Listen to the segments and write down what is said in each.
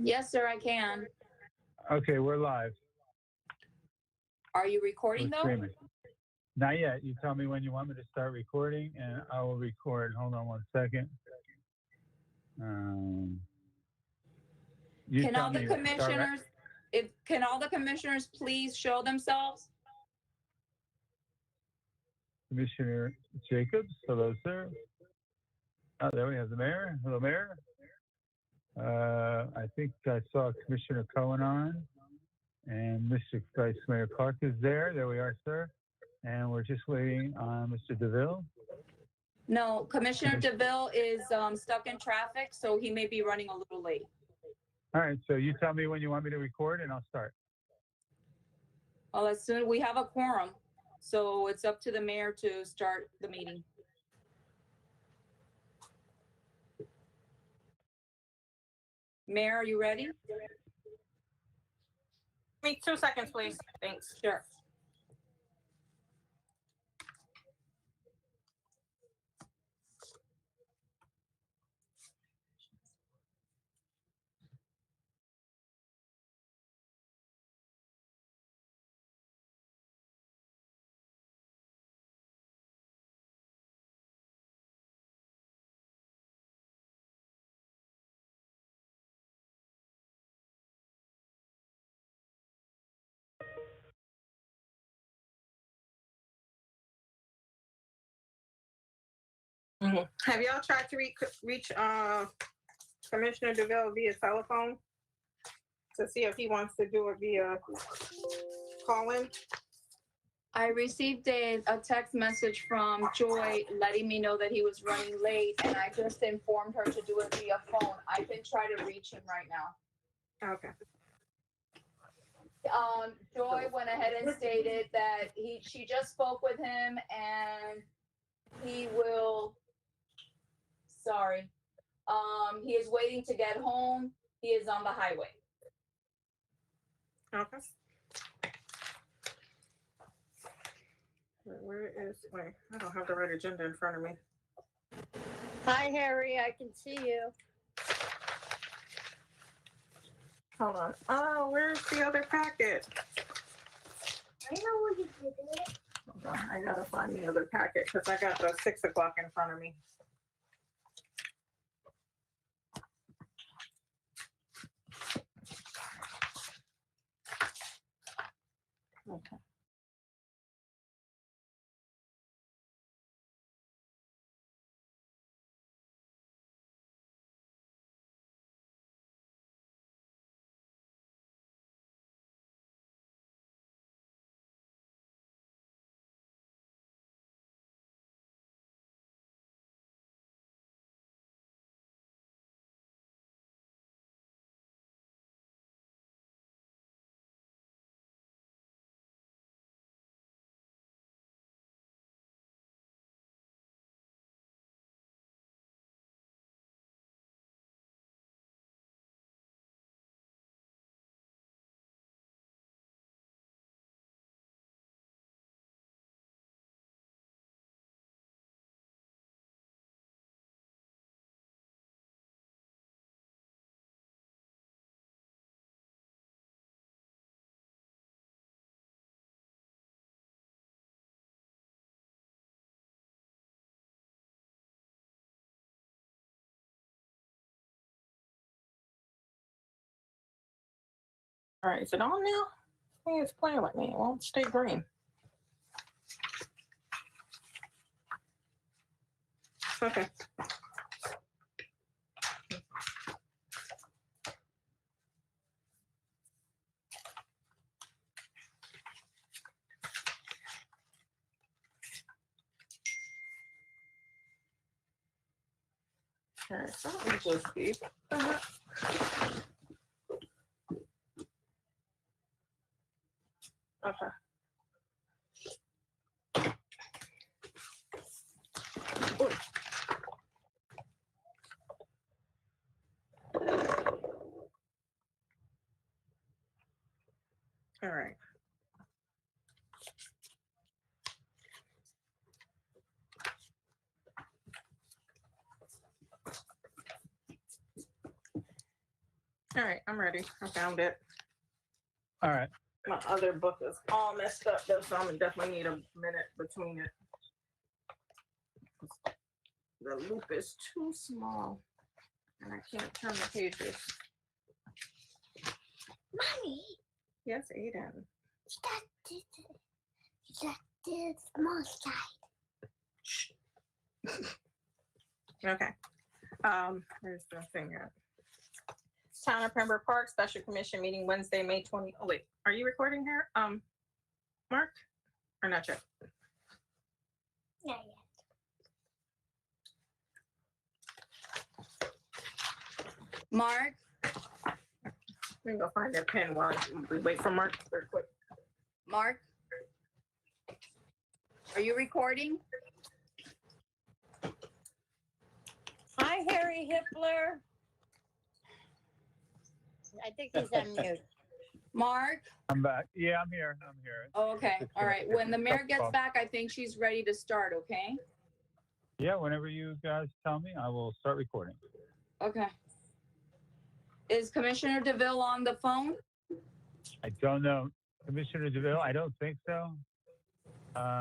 Yes, sir, I can. Okay, we're live. Are you recording We're though? streaming. Not yet. You tell me when you want me to start recording, and I will record. Hold on one second. Can all the commissioners, can all the commissioners please show themselves? Commissioner Jacobs, hello, sir. Oh, there we have the mayor. Hello, mayor. I think I saw Commissioner Cohen on, and Mr. Vice Mayor Clark is there. There we are, sir. And we're just waiting on Mr. DeVille. No, Commissioner DeVille is stuck in traffic, so he may be running a little late. All right, so you tell me when you want me to record, and I'll start. Well, as soon we have a quorum, so it's up to the mayor to start the meeting. Mayor, are you ready? Give me 2 seconds, please. Thanks. Sure. Have y'all tried to reach Commissioner DeVille via telephone to see if he wants to do it via call-in? I received a text message from Joy letting me know that he was running late, and I just informed her to do it via phone. I can try to reach him right now. Okay. Joy went ahead and stated that she just spoke with him, and he will, he is waiting to get home. He is on the highway. Okay. Wait, I don't have the right agenda in front of me. Hi, Harry. I can see you. Hold on. Oh, where's the other packet? I know where you did it. Hold on. I gotta find the other packet because I got the 6 o'clock in front of me. Okay. All right, is it on now? I think it's playing with me. It won't stay green. Okay. All right, so let me just keep that. Okay. Ooh. All right. All right, I'm ready. I found it. All right. My other book is all messed up though, so I'm gonna definitely need a minute between it. The loop is too small and I can't turn the pages. Mommy, Yes, Aiden. that the small side. Okay. Where's the thing at? Town of Pembroke Park Special Commission meeting Wednesday, May 20. Oh wait, are you recording here? Mark? Or not yet? Not yet. Mark, Let me go find that pen while we wait for Mark real quick. Mark? Are you recording? Hi, Harry Hippler. I think he's on mute. Mark? I'm back. Yeah, I'm here. I'm here. Oh, okay, all right. When the mayor gets back, I think she's ready to start, okay? Yeah, whenever you guys tell me, I will start recording. Okay. Is Commissioner DeVille on the phone? I don't know. Commissioner DeVille, I don't think so.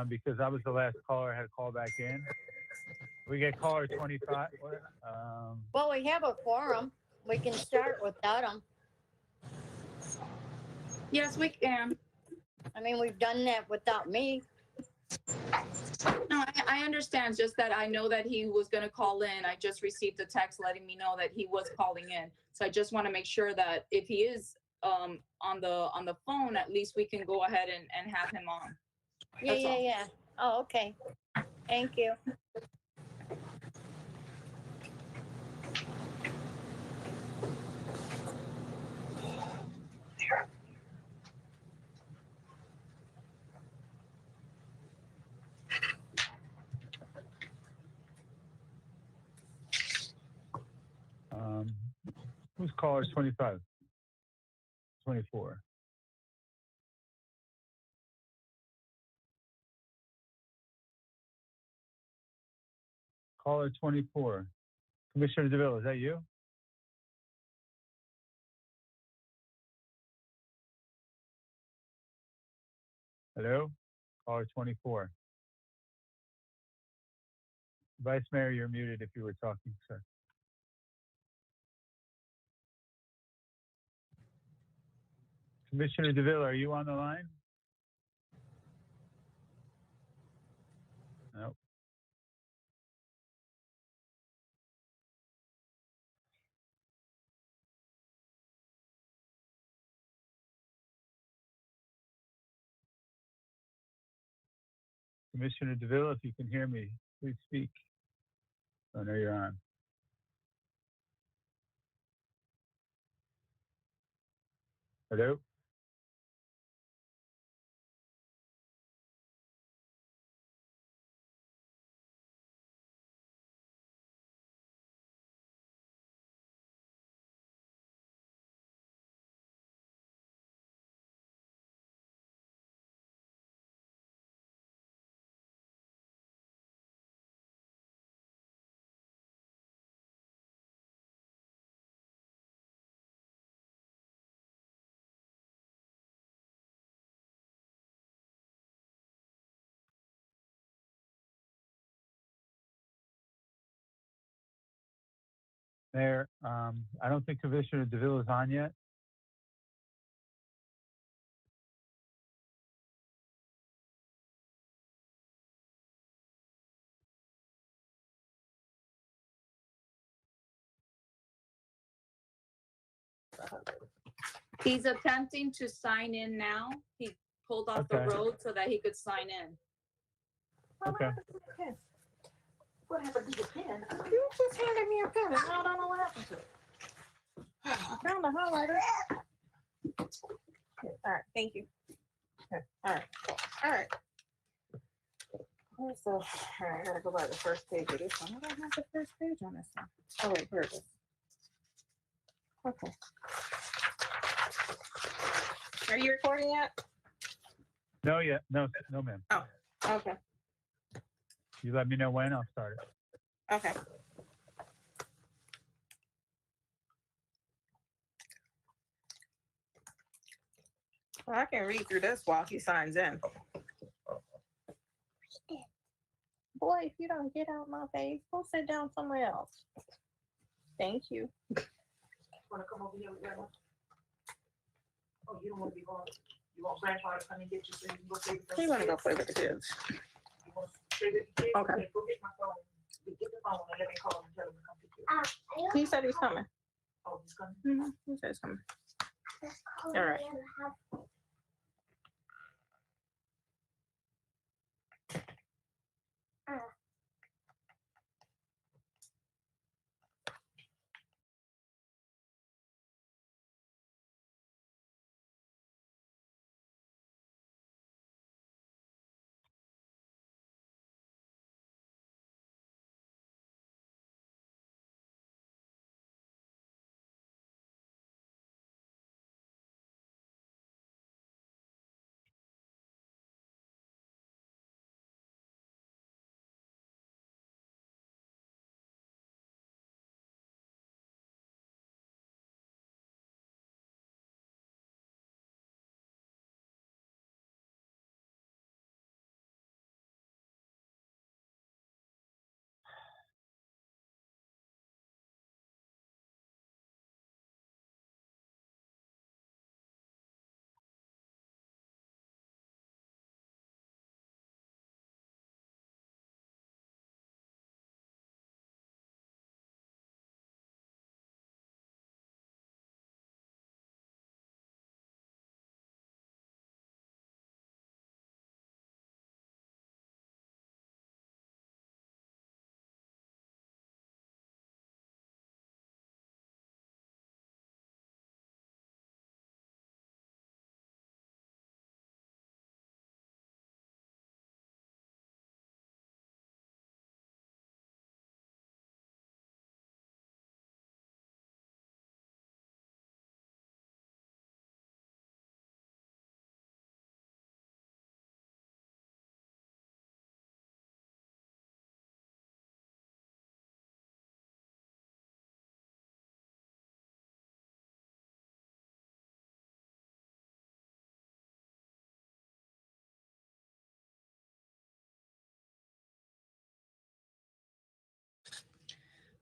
Because I was the last caller. I had to call back in. We get caller 25. Well, we have a quorum. We can start without him. Yes, we can. I mean, we've done that without me. No, I understand, just that I know that he was gonna call in. I just received a text letting me know that he was calling in. So I just want to make sure that if he is on the phone, at least we can go ahead and have him on. Yeah, That's all. yeah. Oh, okay. Thank you. Who's caller 25? 24. Caller 24. Commissioner DeVille, is that you? Hello? Caller 24. Vice Mayor, you're muted if you were talking, sir. Commissioner DeVille, are you on the line? No. Commissioner DeVille, if you can hear me, please speak. I know you're on. Hello? Mayor, I don't think Commissioner DeVille is on yet. He's attempting to sign in now. He pulled off the Okay. road so that he could sign in. Okay. What happened to the pen? You just handed me a pen and I don't know what happened to it. I found a highlighter. Okay, all right, thank you. Okay, all right, all right. So, all right, I gotta go by the first page of this one. I don't have the first page on this one. Oh wait, here it is. Okay. Are you recording yet? No, yet. No, no, ma'am. Okay, You let me know when, I'll start it. okay. Well, I can read through this while he signs in. Boy, if you don't get out my face, go sit down somewhere else. Thank you. Wanna come over here with Grandma? Oh, you don't wanna be gone. You want Grandpa to come and get you so you can go play with them? You wanna go play with the kids? You wanna play with the kids? Okay. Go get my phone. Get the phone and let me call him and tell him to come pick you up. He said he's coming. Oh, he's coming? He said he's coming. All right.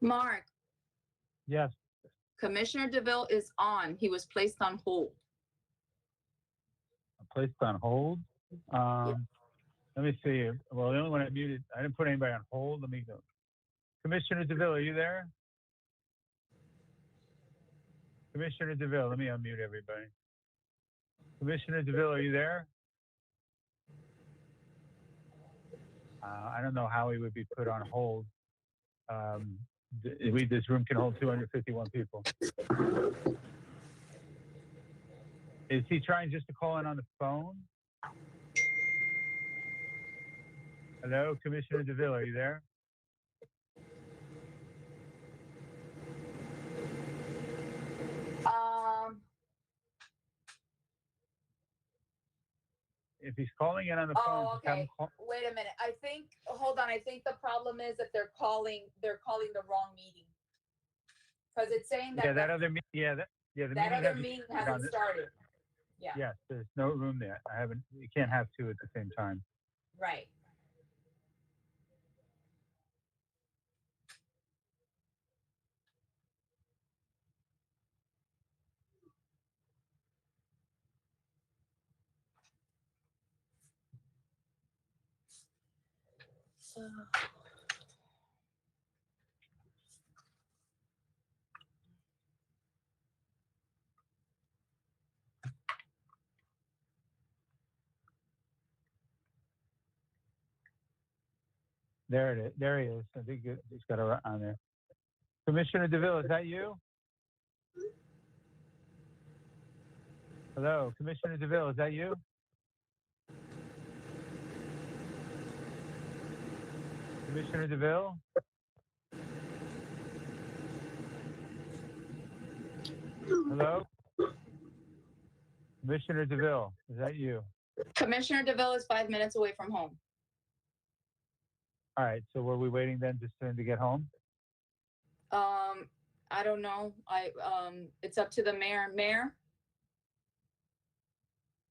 Mark, Yes. Commissioner DeVille is on. He was placed on hold. Placed on hold. Let me see. Well, the only one I muted, I didn't put anybody on hold. Let me go. Commissioner DeVille, are you there? Commissioner DeVille, let me unmute everybody. Commissioner DeVille, are you there? I don't know how he would be put on hold. This room can hold 251 people. Is he trying just to call in on the phone? Hello, Commissioner DeVille, are you there? If he's calling in on the phone, Oh, just have him okay. call. Wait a minute. Hold on. I think the problem is that they're calling the wrong meeting. Because it's saying that Yeah, that other meeting. Yeah, the that meeting other meeting hasn't started. Yeah. Yes, there's no room there. You can't have two at the same time. Right. So. There it is. There he is. I think he's got it on there. Commissioner DeVille, is that you? Hello, Commissioner DeVille, is that you? Commissioner DeVille? Hello? Commissioner DeVille, is that you? Commissioner DeVille is 5 minutes away from home. All right, so were we waiting then just for him to get home? I don't know. It's up to the mayor. Mayor?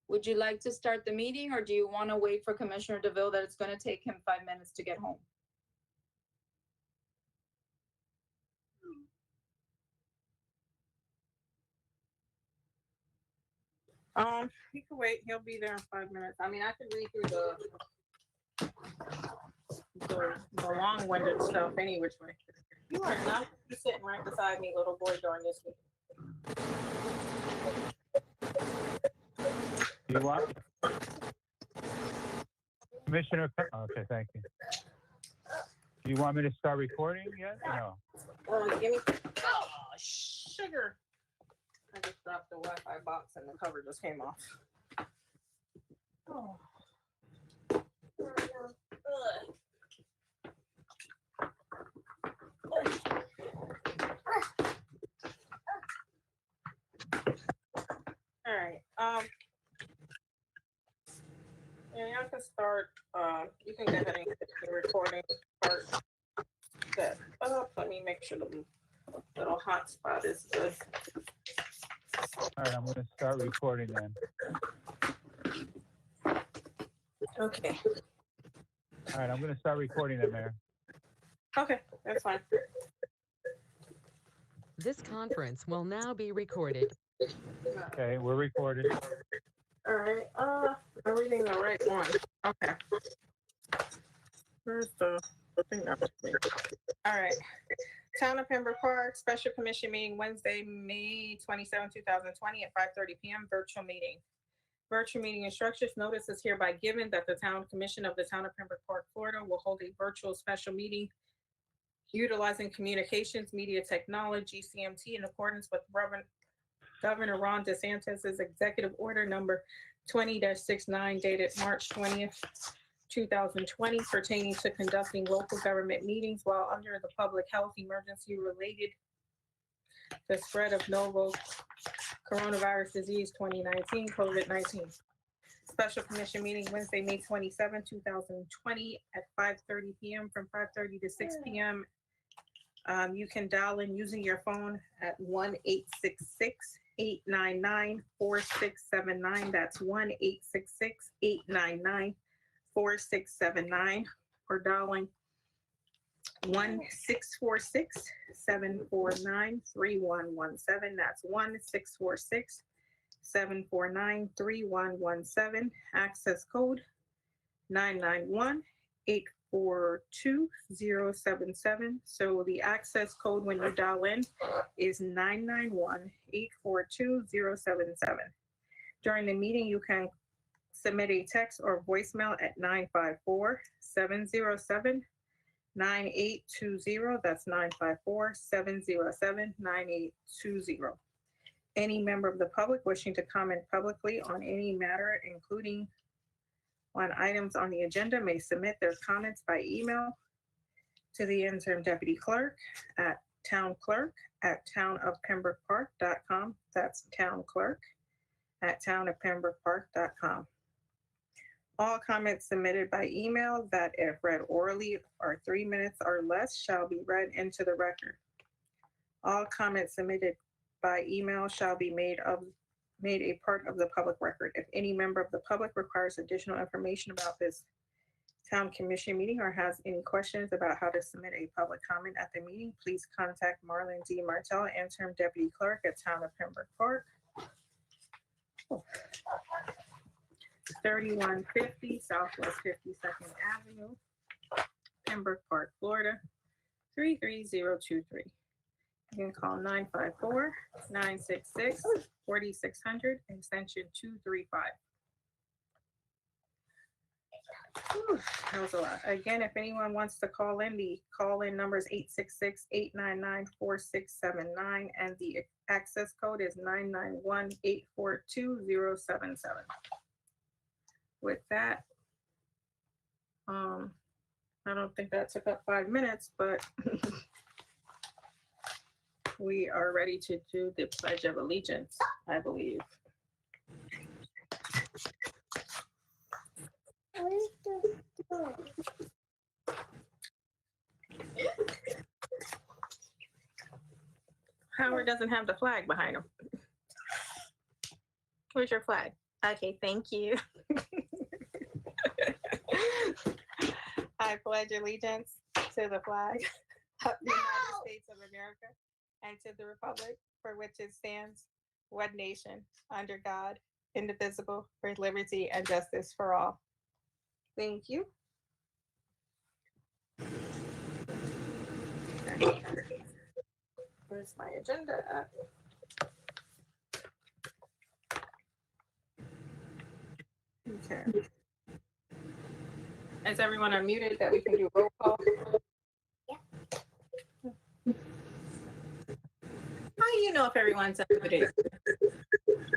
Would you like to start the meeting, or do you want to wait for Commissioner DeVille that it's going to take him 5 minutes to get home? He can wait. He'll be there in 5 minutes. I mean, I can read through the long-winded stuff any which way. You are not sitting right beside me, little boy, during this meeting. You want? Commissioner, okay, thank you. Do you want me to start recording yet? No. Give me. Oh, sugar. I just dropped the Wi-Fi box and the cover just came off. Oh. All right. Yeah, y'all can start. You can go ahead and get the recording part set up. Let me make sure the little hotspot is good. All right, I'm going to start recording then. Okay. All right, I'm going to start recording then, Mayor. Okay, that's fine. This conference will now be recorded. Okay, we're recorded. All right. I'm reading the right one. Okay. Where's the thing up to me? All right. Town of Pembroke Park Special Commission meeting Wednesday, May 27, 2020 at 5:30 p.m. Virtual meeting. Virtual meeting instructions. Notice is hereby given that the Town Commission of the Town of Pembroke Park, Florida will hold a virtual special meeting utilizing communications, media technology, CMT, in accordance with Governor Ron DeSantis' Executive Order number 20-69 dated March 20th, 2020, pertaining to conducting local government meetings while under the public health emergency related the spread of novel coronavirus disease 2019, COVID-19. Special Commission meeting Wednesday, May 27, 2020 at 5:30 p.m. from 5:30 to 6 p.m. You can dial in using your phone at 1-866-899-4679. That's 1-866-899-4679, or dialing 1-646-749-3117. That's 1-646-749-3117. Access code 991-842-077. So the access code when you dial in is 991-842-077. During the meeting, you can submit a text or voicemail at 954-707-9820. That's 954-707-9820. Any member of the public wishing to comment publicly on any matter, including on items on the agenda, may submit their comments by email to the interim deputy clerk at townclerk@townofpembrokepark.com. That's townclerk@townofpembrokepark.com. All comments submitted by email that, if read orally, are 3 minutes or less, shall be read into the record. All comments submitted by email shall be made a part of the public record. If any member of the public requires additional information about this town commission meeting or has any questions about how to submit a public comment at the meeting, please contact Marlen D. Martell, interim deputy clerk at Town of Pembroke Park. 3150 Southwest 52nd Avenue, Pembroke Park, Florida, 33023. You can call 954-966-4600, extension 235. Whew, that was a lot. Again, if anyone wants to call in, the call-in number is 866-899-4679, and the access code is 991-842-077. With that, I don't think that took up 5 minutes, but we are ready to do the Pledge of Allegiance, I believe. Howard doesn't have the flag behind him. Where's your flag? Okay, thank you. I pledge allegiance to the flag of the United States of America and to the republic for which it stands, one nation, under God, indivisible, with liberty and justice for all. Thank you. Where's my agenda at? Okay. Is everyone unmuted that we can do roll call? How do you know if everyone's unmuted?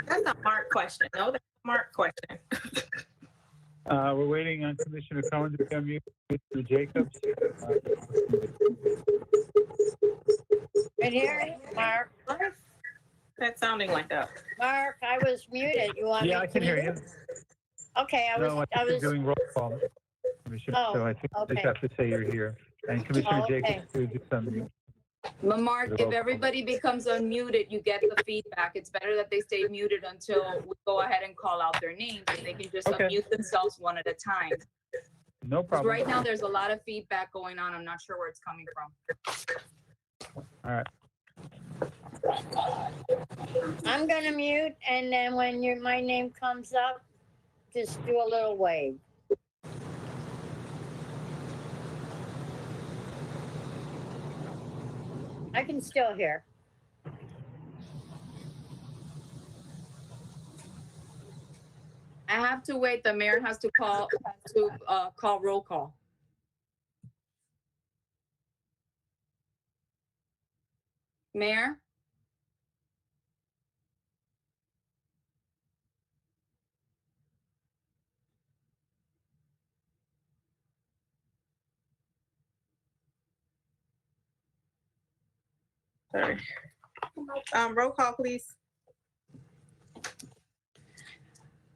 That's a Mark question. No, that's a Mark question. We're waiting on Commissioner Cohen to come in, Mr. Jacobs. Right here, Mark. That's sounding like that. Mark, I was muted. You want me Yeah, I can to- hear you. Okay, I No, was I think you're doing roll call, Commissioner, Oh, so I think you okay. just have to say you're here. And Commissioner Okay. Jacobs, who just unmute. Mark, if everybody becomes unmuted, you get the feedback. It's better that they stay muted until we go ahead and call out their names, and they can just Okay. unmute themselves one at a time. No 'Cause problem. right now, there's a lot of feedback going on. I'm not sure where it's coming from. All right. I'm gonna mute, and then when my name comes up, just do a little wave. I can still hear. I have to wait. The mayor has to call roll call. Mayor? Sorry. Roll call, please.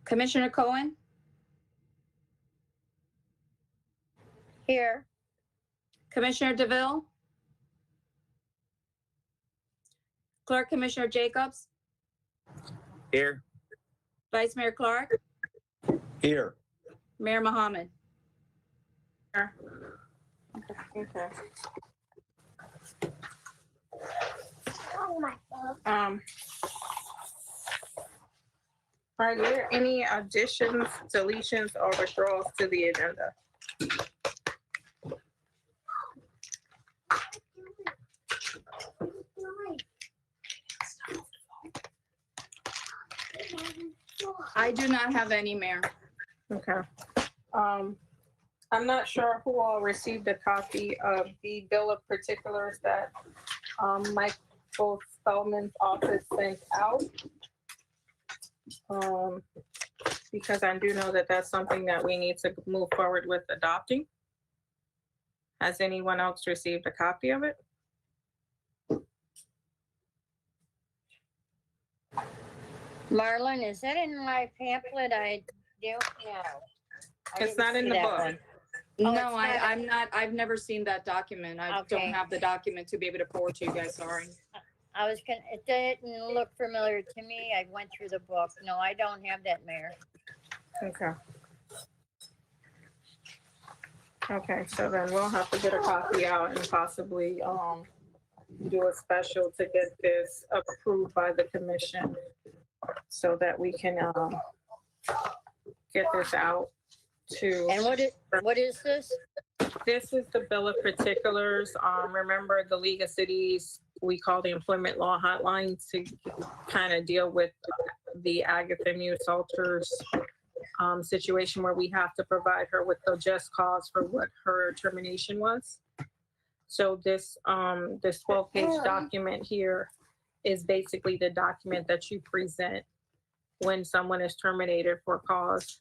Commissioner Cohen? Here, Commissioner DeVille? Clerk Commissioner Jacobs? Here. Vice Mayor Clark? Here. Mayor Mohammed? Okay. Are there any additions, deletions, or withdrawals to the agenda? I do not have any, Mayor. Okay. I'm not sure who all received a copy of the bill of particulars that Michael Spellman's office sent out. Because I do know that that's something that we need to move forward with adopting. Has anyone else received a copy of it? Marlen, is that in my pamphlet? I don't know. I It's didn't not in see the that book. one. Oh, No, it's I'm not, I've never seen that document. I Okay. don't have the document to be able to forward to you guys, sorry. I was gonna, it didn't look familiar to me. I went through the book. No, I don't have that, Mayor. Okay. Okay, so then we'll have to get a copy out and possibly do a special to get this approved by the commission so that we can get this out to. And what is this? This is the bill of particulars. Remember the League of Cities, we call the employment law hotline to kind of deal with the Agatha Muse Salters situation where we have to provide her with the just cause for what her termination was. So this 12-page document here is basically the document that you present when someone is terminated for cause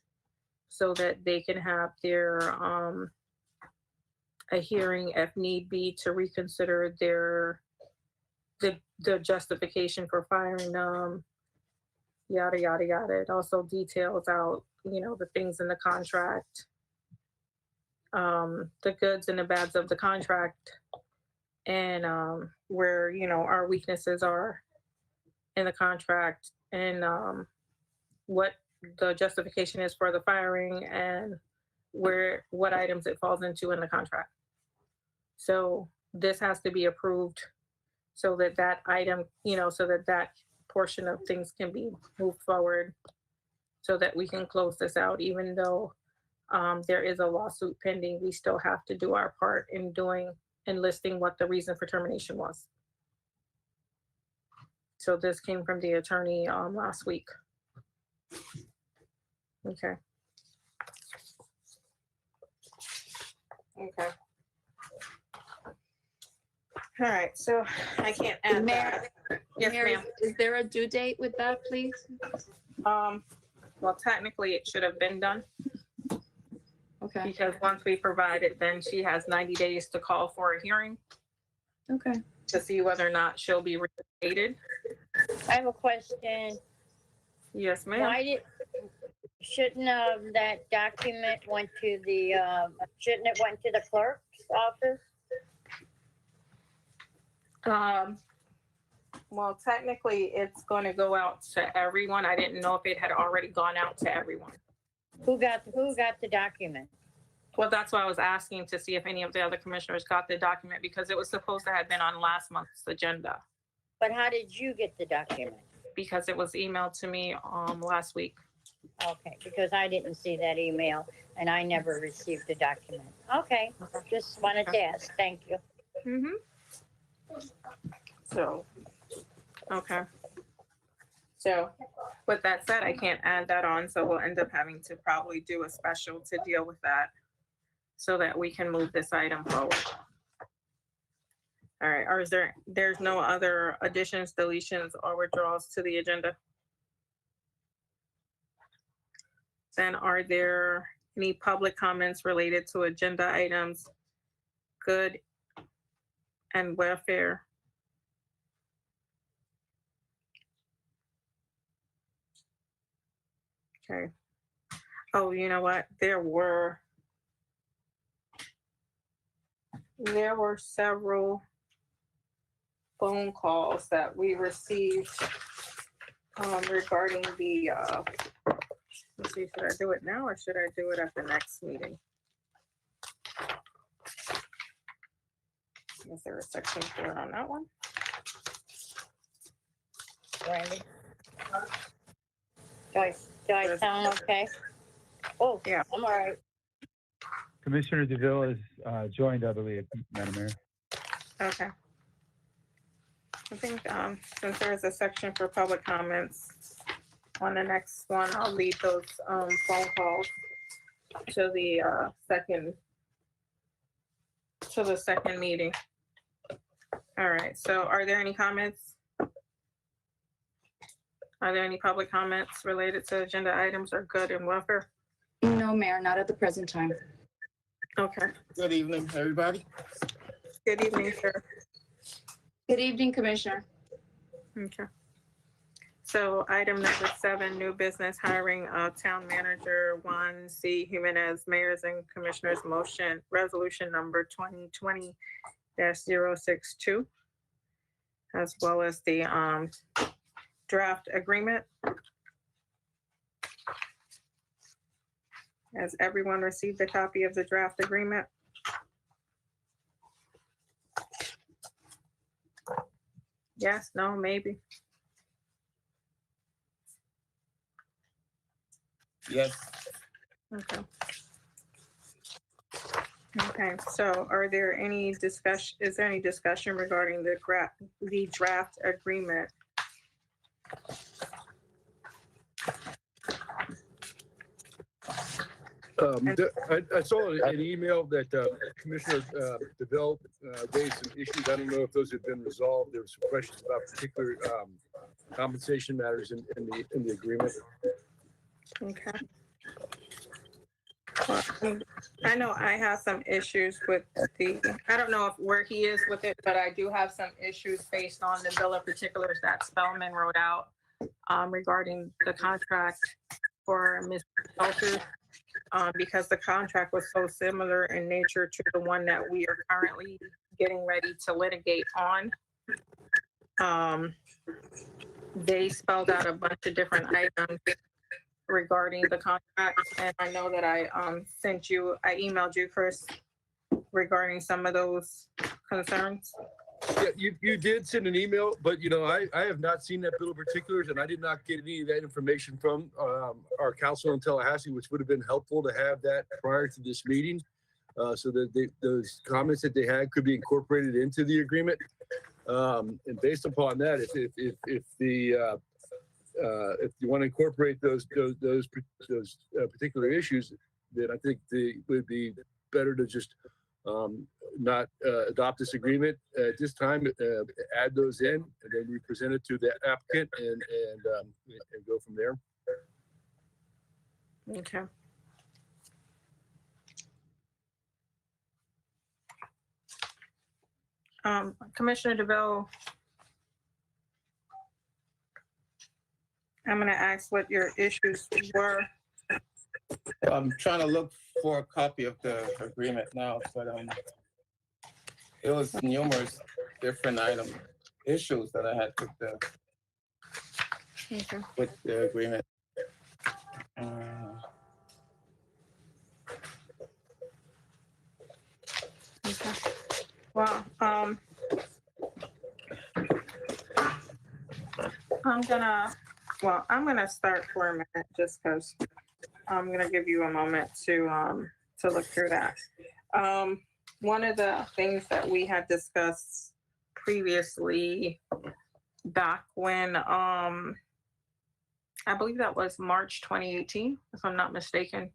so that they can have their a hearing if need be to reconsider the justification for firing them, yada, yada, yada. It also details out, the things in the contract, the goods and the bads of the contract, and where, our weaknesses are in the contract, and what the justification is for the firing and what items it falls into in the contract. So this has to be approved so that that item, so that that portion of things can be moved forward so that we can close this out. Even though there is a lawsuit pending, we still have to do our part in listing what the reason for termination was. So this came from the attorney last week. Okay. Okay. All right, so I can't add that. Yes, Mary, ma'am. is there a due date with that, please? Well, technically it should have been done Okay, because once we provide it, then she has 90 days to call for a hearing okay. to see whether or not she'll be reinstated. I have a question. Yes, ma'am. Why shouldn't that document went to the, shouldn't it went to the clerk's office? Well, technically it's going to go out to everyone. I didn't know if it had already gone out to everyone. Who got the document? Well, that's why I was asking to see if any of the other commissioners got the document because it was supposed to have been on last month's agenda But how did you get the document? because it was emailed to me last week. Okay, because I didn't see that email and I never received the document. Okay, just wanted to ask. Thank you. Mm-hmm. So, okay. So with that said, I can't add that on, so we'll end up having to probably do a special to deal with that so that we can move this item forward. All right, or there's no other additions, deletions, or withdrawals to the agenda? Then are there any public comments related to agenda items, good and welfare? Okay. Oh, you know what? There were several phone calls that we received regarding the, let's see, should I do it now or should I do it at the next meeting? Is there a section for it on that one? Randy? Do I sound okay? Oh, Yeah. I'm all right. Commissioner DeVille is joined, I believe, Madam Mayor. Okay. I think since there is a section for public comments on the next one, I'll leave those phone calls to the second meeting. All right, so are there any comments? Are there any public comments related to agenda items or good and welfare? No, Mayor, not at the present time. Okay, Good evening, everybody. good evening, sir. Good evening, Commissioner. Okay. So item number 7, new business hiring of town manager Juan C. Jimenez, mayors and commissioners motion, resolution number 2020-062, as well as the draft agreement. Has everyone received a copy of the draft agreement? Yes, no, maybe. Yes, Okay. Okay, so are there any discussion, is there any discussion regarding the draft agreement? I saw an email that Commissioner DeVille raised some issues. I don't know if those have been resolved. There were some questions about particular compensation matters in the agreement. Okay. Well, I know I have some issues with I don't know where he is with it, but I do have some issues based on the bill of particulars that Spellman wrote out regarding the contract for Ms. Salter. Because the contract was so similar in nature to the one that we are currently getting ready to litigate on. They spelled out a bunch of different items regarding the contract. And I know that I emailed you, Chris, regarding some of those concerns. Yeah, you did send an email, but I have not seen that bill of particulars, and I did not get any of that information from our counsel in Tallahassee, which would have been helpful to have that prior to this meeting, so that those comments that they had could be incorporated into the agreement. And based upon that, if you want to incorporate those particular issues, then I think it would be better to just not adopt this agreement at this time. Add those in, and then we present it to the applicant and go from there. Okay. Commissioner DeVille, I'm going to ask what your issues were. I'm trying to look for a copy of the agreement now, but it was numerous different issues that I had with the agreement. Well, I'm gonna start for a minute just because I'm gonna give you a moment to look through that. One of the things that we had discussed previously back when I believe that was March 2018, if I'm not mistaken,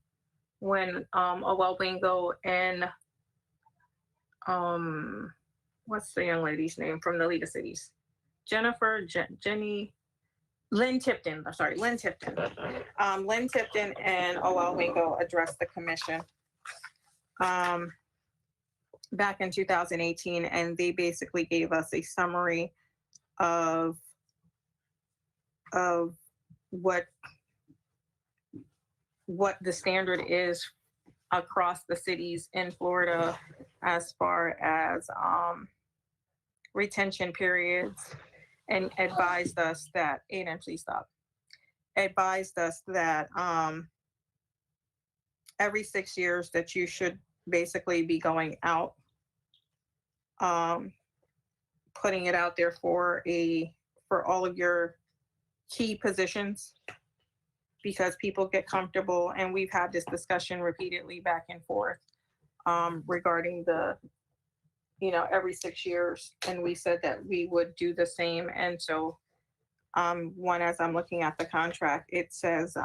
when Owelwingo and what's the young lady's name from the League of Cities? Lynn Tipton. Lynn Tipton and Owelwingo addressed the commission back in 2018, and they basically gave us a summary of what the standard is across the cities in Florida as far as retention periods, and advised us that, Aiden, please stop. Advised us that every 6 years that you should basically be going out, putting it out there for all of your key positions, because people get comfortable, and we've had this discussion repeatedly back and forth regarding the every 6 years, and we said that we would do the same. And so as I'm looking at the contract, it says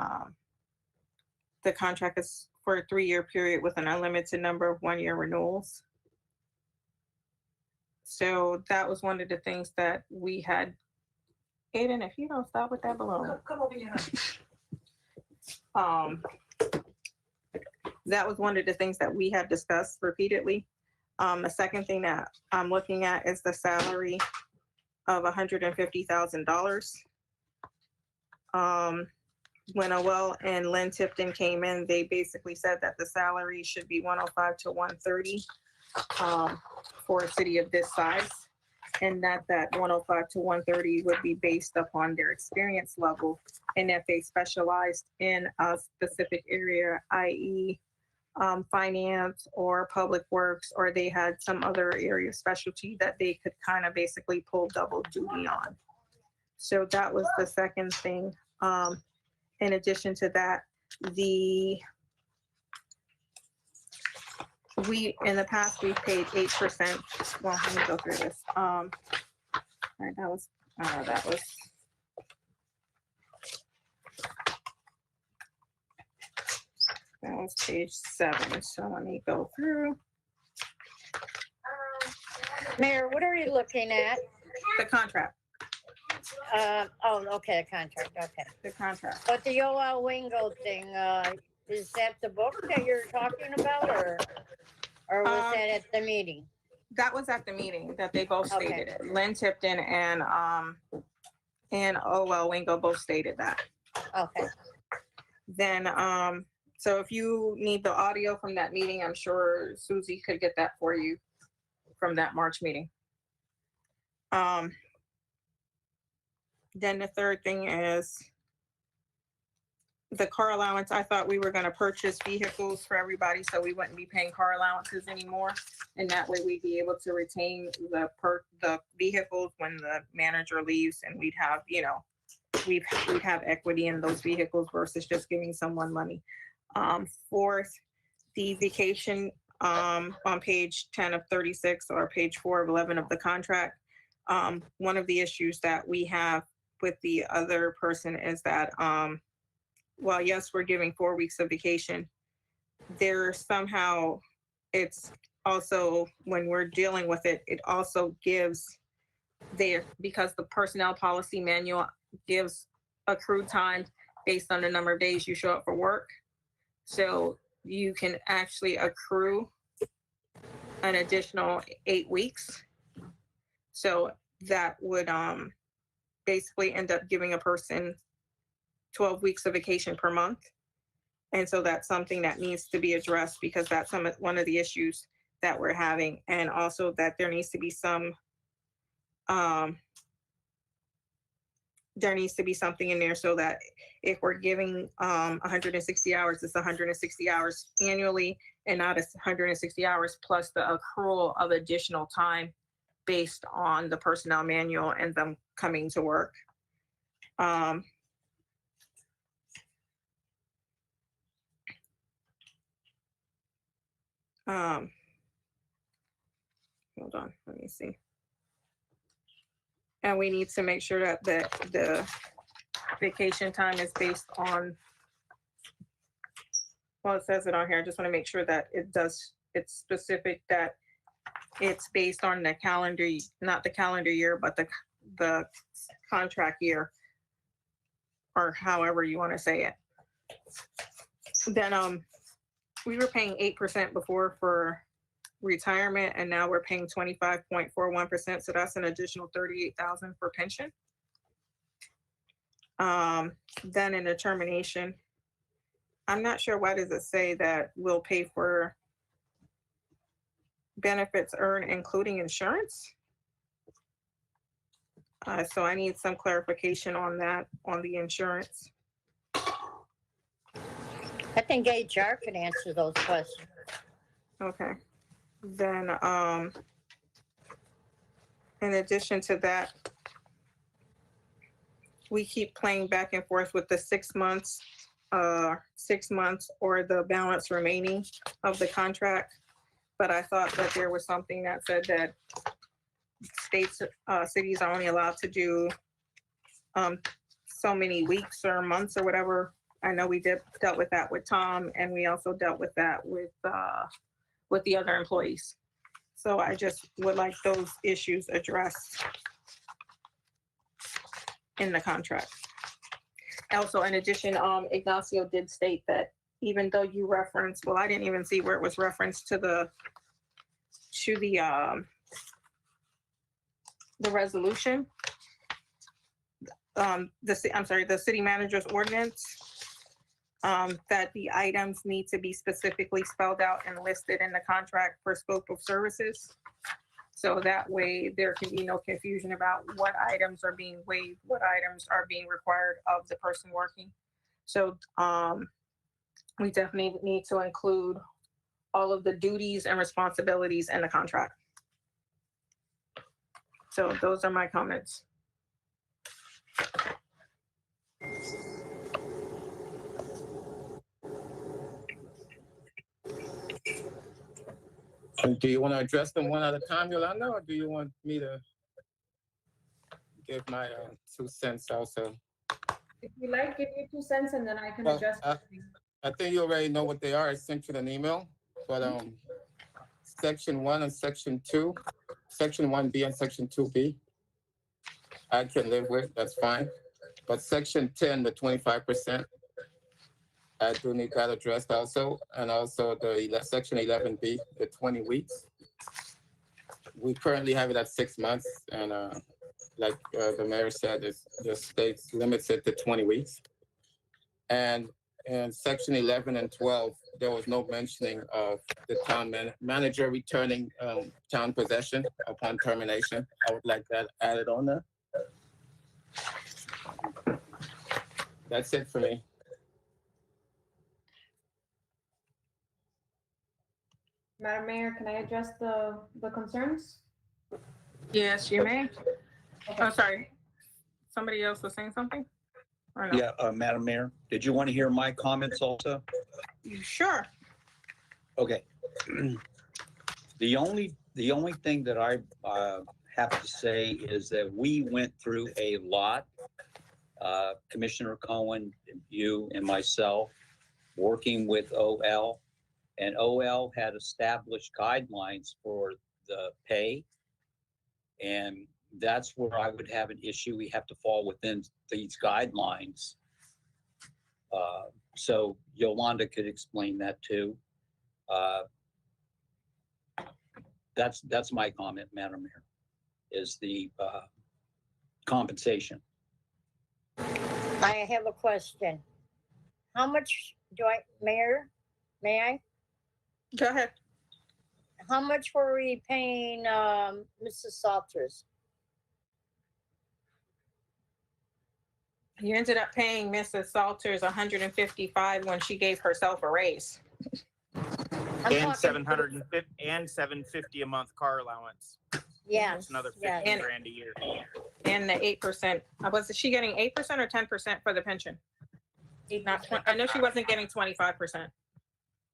the contract is for a 3-year period with an unlimited number of 1-year renewals. So that was one of the things that we had. Aiden, if you don't stop with that balloon. Come over here. That was one of the things that we had discussed repeatedly. The second thing that I'm looking at is the salary of $150,000. When Owell and Lynn Tipton came in, they basically said that the salary should be 105 to 130 for a city of this size, and that 105 to 130 would be based upon their experience level, and if they specialized in a specific area, i.e. Finance or public works, or they had some other area of specialty that they could kind of basically pull double duty on. So that was the second thing. In addition to that, in the past, we've paid 8%. Well, let me go through this. All right, that was page 7. So let me go through. Mayor, what are you looking at? The contract. Okay, the contract, okay. The contract. But the Owelwingo thing, is that the book that you're talking about, or was that at the meeting? That was at the meeting that they both stated it. Lynn Tipton and Owelwingo both stated that. Okay. Then, so if you need the audio from that meeting, I'm sure Susie could get that for you from that March meeting. Then the third thing is the car allowance, I thought we were gonna purchase vehicles for everybody, so we wouldn't be paying car allowances anymore. And that way we'd be able to retain the vehicles when the manager leaves, and we'd have, we'd have equity in those vehicles versus just giving someone money. Fourth, the vacation, on page 10 of 36 or page 4 of 11 of the contract. One of the issues that we have with the other person is that, well, yes, we're giving 4 weeks of vacation. It's also, when we're dealing with it, it also gives because the personnel policy manual gives accrued time based on the number of days you show up for work. So you can actually accrue an additional 8 weeks. So that would basically end up giving a person 12 weeks of vacation per month. And so that's something that needs to be addressed, because that's one of the issues that we're having. And also that there needs to be something in there so that if we're giving 160 hours, it's 160 hours annually and not 160 hours plus the accrual of additional time based on the personnel manual and them coming to work. Hold on, let me see. And we need to make sure that the vacation time is based on, well, it says it on here. I just want to make sure that it's specific, that it's based on the calendar, not the calendar year, but the contract year, or however you want to say it. Then we were paying 8% before for retirement, and now we're paying 25.41%. So that's an additional $38,000 for pension. Then in the termination, I'm not sure why does it say that we'll pay for benefits earned, including insurance. So I need some clarification on that, on the insurance. I think HR can answer those questions. Okay. Then, in addition to that, we keep playing back and forth with the 6 months, 6 months or the balance remaining of the contract. But I thought that there was something that said that states, cities are only allowed to do so many weeks or months or whatever. I know we dealt with that with Tom, and we also dealt with that with the other employees. So I just would like those issues addressed in the contract. Also, in addition, Ignacio did state that even though you referenced, well, I didn't even see where it was referenced to the resolution. The city manager's ordinance, that the items need to be specifically spelled out and listed in the contract for scope of services. So that way there can be no confusion about what items are being waived, what items are being required of the person working. So we definitely need to include all of the duties and responsibilities in the contract. So those are my comments. And do you want to address them one at a time, Yolanda, or do you want me to give my 2 cents also? If you like, give me 2 cents and then I can Well, adjust. I think you already know what they are. I sent you an email, but section 1 and section 2, section 1B and section 2B, I can live with, that's fine. But section 10, the 25%, I do need that addressed also. And also the section 11B, the 20 weeks. We currently have it at 6 months. And like the mayor said, the state limits it to 20 weeks. And in section 11 and 12, there was no mentioning of the town manager returning town possession upon termination. I would like that added on there. That's it for me. Madam Mayor, can I address the concerns? Yes, you may. Okay. Oh, sorry. Somebody else was saying something? Or no? Yeah, Madam Mayor, did you want to hear my comments also? Sure. Okay. The only thing that I have to say is that we went through a lot. Commissioner Cohen, you and myself, working with OL, and OL had established guidelines for the pay. And that's where I would have an issue. We have to fall within these guidelines. So Yolanda could explain that too. That's my comment, Madam Mayor, is the compensation. I have a question. How much Mayor, may I? Go ahead. How much were we paying, Mrs. Salters? You ended up paying Mrs. Salters 155 when she gave herself a raise. I'm And talking- 750 and 750 a month car allowance. Yes, That's another 50 yes. grand a year. And the 8%. Was she getting 8% or 10% for the pension? Not, I know she wasn't getting 25%.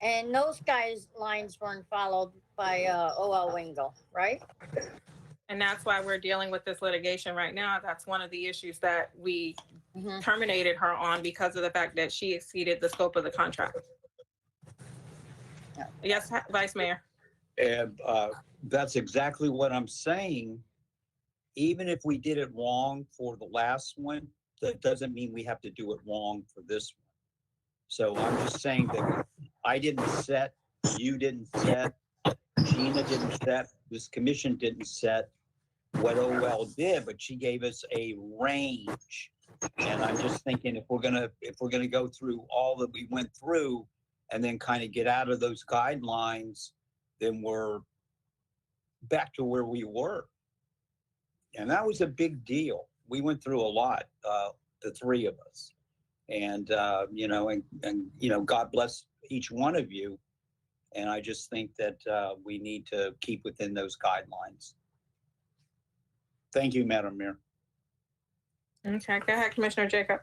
And those guidelines weren't followed by, OL Wingo, right? And that's why we're dealing with this litigation right now. That's one of the issues that we Mhm. terminated her on because of the fact that she exceeded the scope of the contract. Yeah. Yes, Vice Mayor. And that's exactly what I'm saying. Even if we did it wrong for the last one, that doesn't mean we have to do it wrong for this one. So I'm just saying that I didn't set, you didn't set, Gina didn't set, this commission didn't set what OL did, but she gave us a range. And I'm just thinking if we're gonna go through all that we went through and then kind of get out of those guidelines, then we're back to where we were. And that was a big deal. We went through a lot, the three of us. And, you know, God bless each one of you. And I just think that we need to keep within those guidelines. Thank you, Madam Mayor. Okay, go ahead, Commissioner Jacob.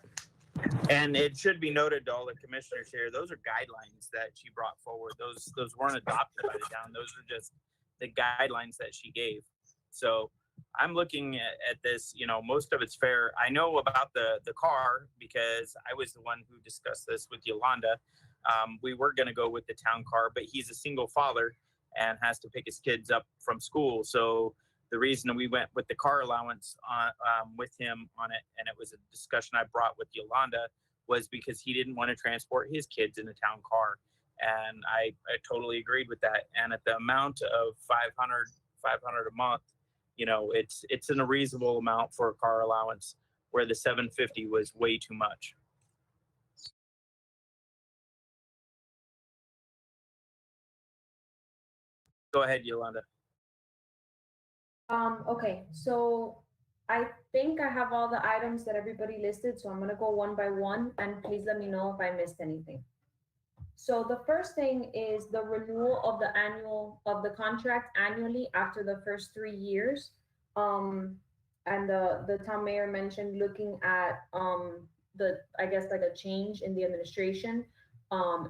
And it should be noted to all the commissioners here, those are guidelines that she brought forward. Those weren't adopted by the town. Those are just the guidelines that she gave. So I'm looking at this, you know, most of it's fair. I know about the car because I was the one who discussed this with Yolanda. We were going to go with the town car, but he's a single father and has to pick his kids up from school. So the reason we went with the car allowance with him on it, and it was a discussion I brought with Yolanda, was because he didn't want to transport his kids in a town car. And I totally agreed with that. And at the amount of $500 a month, you know, it's in a reasonable amount for a car allowance, where the $750 was way too much. Go ahead, Yolanda. Okay, so I think I have all the items that everybody listed, so I'm gonna go one by one, and please let me know if I missed anything. So the first thing is the renewal of the contract annually after the first 3 years. And the town mayor mentioned looking at I guess like a change in the administration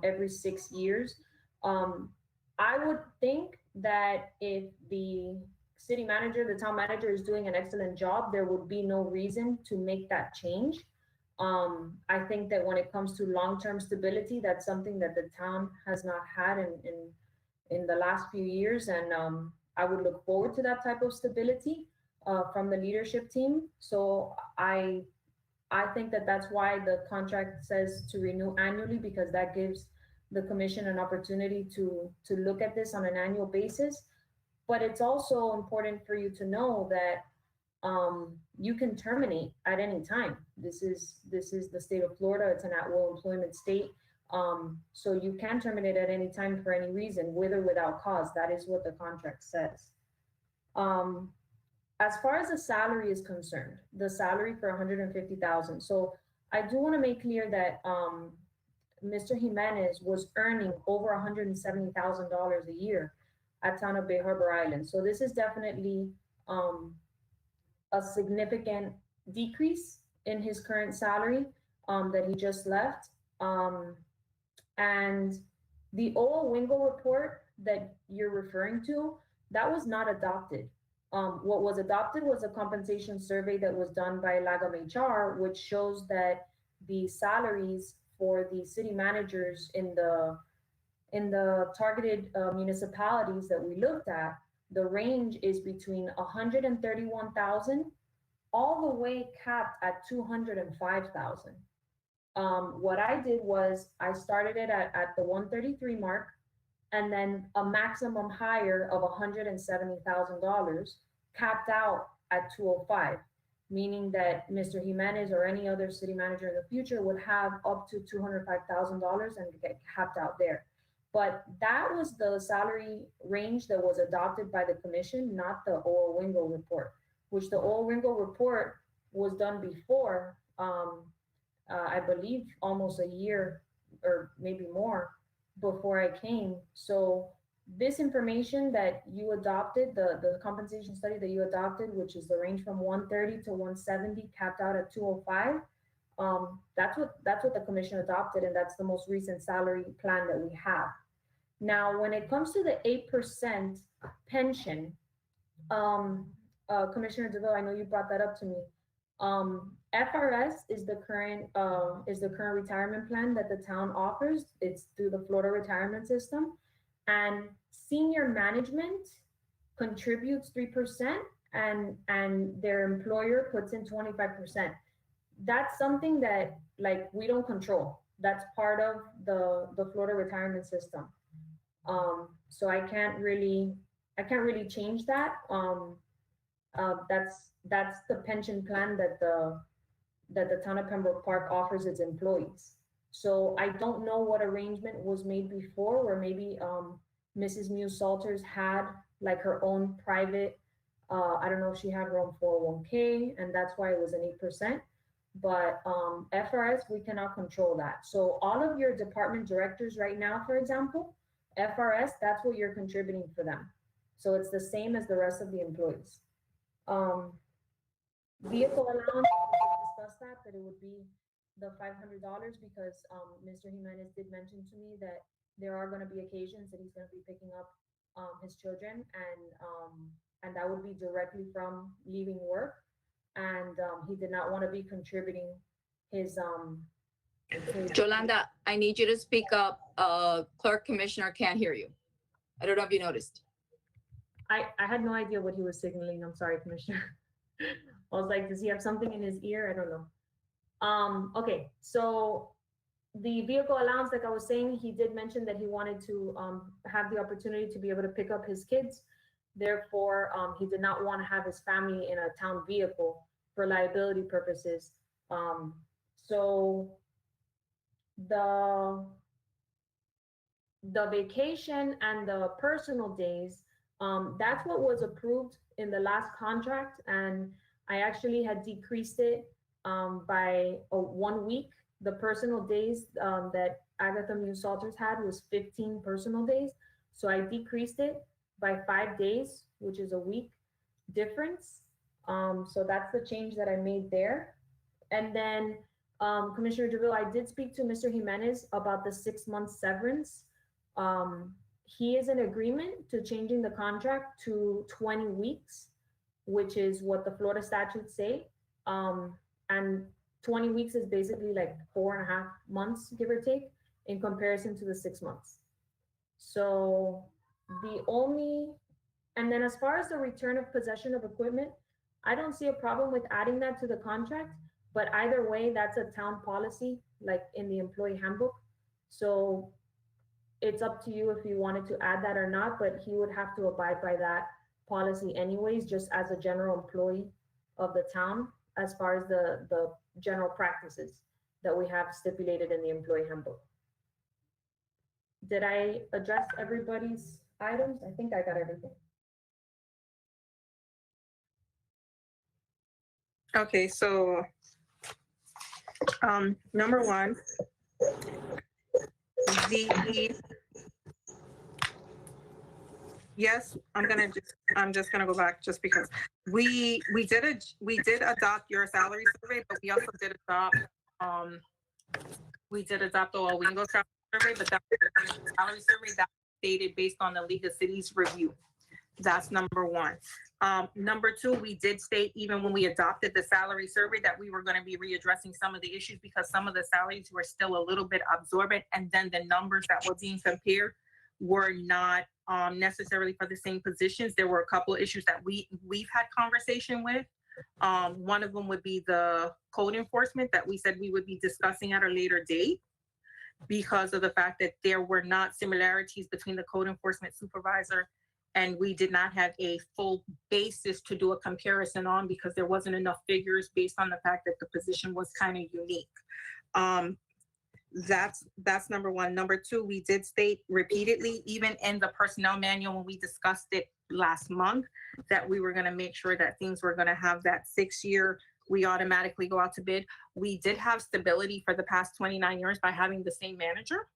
every 6 years. I would think that if the city manager, the town manager is doing an excellent job, there would be no reason to make that change. I think that when it comes to long-term stability, that's something that the town has not had in the last few years. And I would look forward to that type of stability from the leadership team. So I think that that's why the contract says to renew annually, because that gives the commission an opportunity to look at this on an annual basis. But it's also important for you to know that you can terminate at any time. This is the state of Florida. It's an at-will employment state. So you can terminate at any time for any reason, with or without cause. That is what the contract says. As far as the salary is concerned, the salary for $150,000. So I do want to make clear that Mr. Jimenez was earning over $170,000 a year. at Town of Bay Harbor Island. So this is definitely a significant decrease in his current salary that he just left. And the OL Wingo report that you're referring to, that was not adopted. What was adopted was a compensation survey that was done by LAGAM HR, which shows that the salaries for the city managers in the targeted municipalities that we looked at, the range is between 131,000 all the way capped at 205,000. What I did was I started it at the 133 mark, and then a maximum hire of $170,000 capped out at 205, meaning that Mr. Jimenez or any other city manager in the future would have up to $205,000 and get capped out there. But that was the salary range that was adopted by the commission, not the OL Wingo report, which the OL Wingo report was done before, I believe almost a year or maybe more before I came. So this information that you adopted, the compensation study that you adopted, which is the range from 130 to 170, capped out at 205, that's what the commission adopted, and that's the most recent salary plan that we have. Now, when it comes to the 8% pension, Commissioner DeVille, I know you brought that up to me. FRS is the current retirement plan that the town offers. It's through the Florida retirement system, and senior management contributes 3%, and their employer puts in 25%. That's something that like we don't control. That's part of the Florida retirement system. So I can't really change that. That's the pension plan that the town of Pembroke Park offers its employees. So I don't know what arrangement was made before, where maybe Mrs. Muse Salters had like her own private, I don't know if she had her own 401k, and that's why it was an 8%. But FRS, we cannot control that. So all of your department directors right now, for example, FRS, that's what you're contributing for them. So it's the same as the rest of the employees. Vehicle allowance, we discussed that it would be the $500 because Mr. Jimenez did mention to me that there are going to be occasions that he's going to be picking up his children, and that would be directly from leaving work, and he did not want to be contributing his Yolanda, I need you to speak up. Clerk Commissioner can't hear you. I don't know if you noticed. I had no idea what he was signaling. I'm sorry, Commissioner. I was like, does he have something in his ear? I don't know. Okay, so the vehicle allowance, like I was saying, he did mention that he wanted to have the opportunity to be able to pick up his kids. Therefore, he did not want to have his family in a town vehicle for liability purposes. So the vacation and the personal days, that's what was approved in the last contract, and I actually had decreased it by 1 week. The personal days that Agatha Muse Salters had was 15 personal days, so I decreased it by 5 days, which is a week difference. So that's the change that I made there. And then Commissioner DeVille, I did speak to Mr. Jimenez about the 6-month severance. He is in agreement to changing the contract to 20 weeks, which is what the Florida statutes say. And 20 weeks is basically like 4.5 months, give or take, in comparison to the 6 months. So and then as far as the return of possession of equipment, I don't see a problem with adding that to the contract, but either way, that's a town policy, like in the employee handbook. So it's up to you if you wanted to add that or not, but he would have to abide by that policy anyways, just as a general employee of the town, as far as the general practices that we have stipulated in the employee handbook. Did I address everybody's items? I think I got everything. Okay, so number one, Yes, I'm just gonna go back just because we did adopt your salary survey, but we also did adopt, the Owingo salary survey, but that salary survey that stated based on the League of Cities review. That's number one. Number two, we did state even when we adopted the salary survey that we were gonna be readdressing some of the issues because some of the salaries were still a little bit absorbent, and then the numbers that were being compared were not necessarily for the same positions. There were a couple of issues that we've had conversation with. One of them would be the code enforcement that we said we would be discussing at a later date because of the fact that there were not similarities between the code enforcement supervisor, and we did not have a full basis to do a comparison on because there wasn't enough figures based on the fact that the position was kind of unique. That's number one. Number two, we did state repeatedly, even in the personnel manual when we discussed it last month, that we were going to make sure that things were going to have that 6-year, we automatically go out to bid. We did have stability for the past 29 years by having the same manager.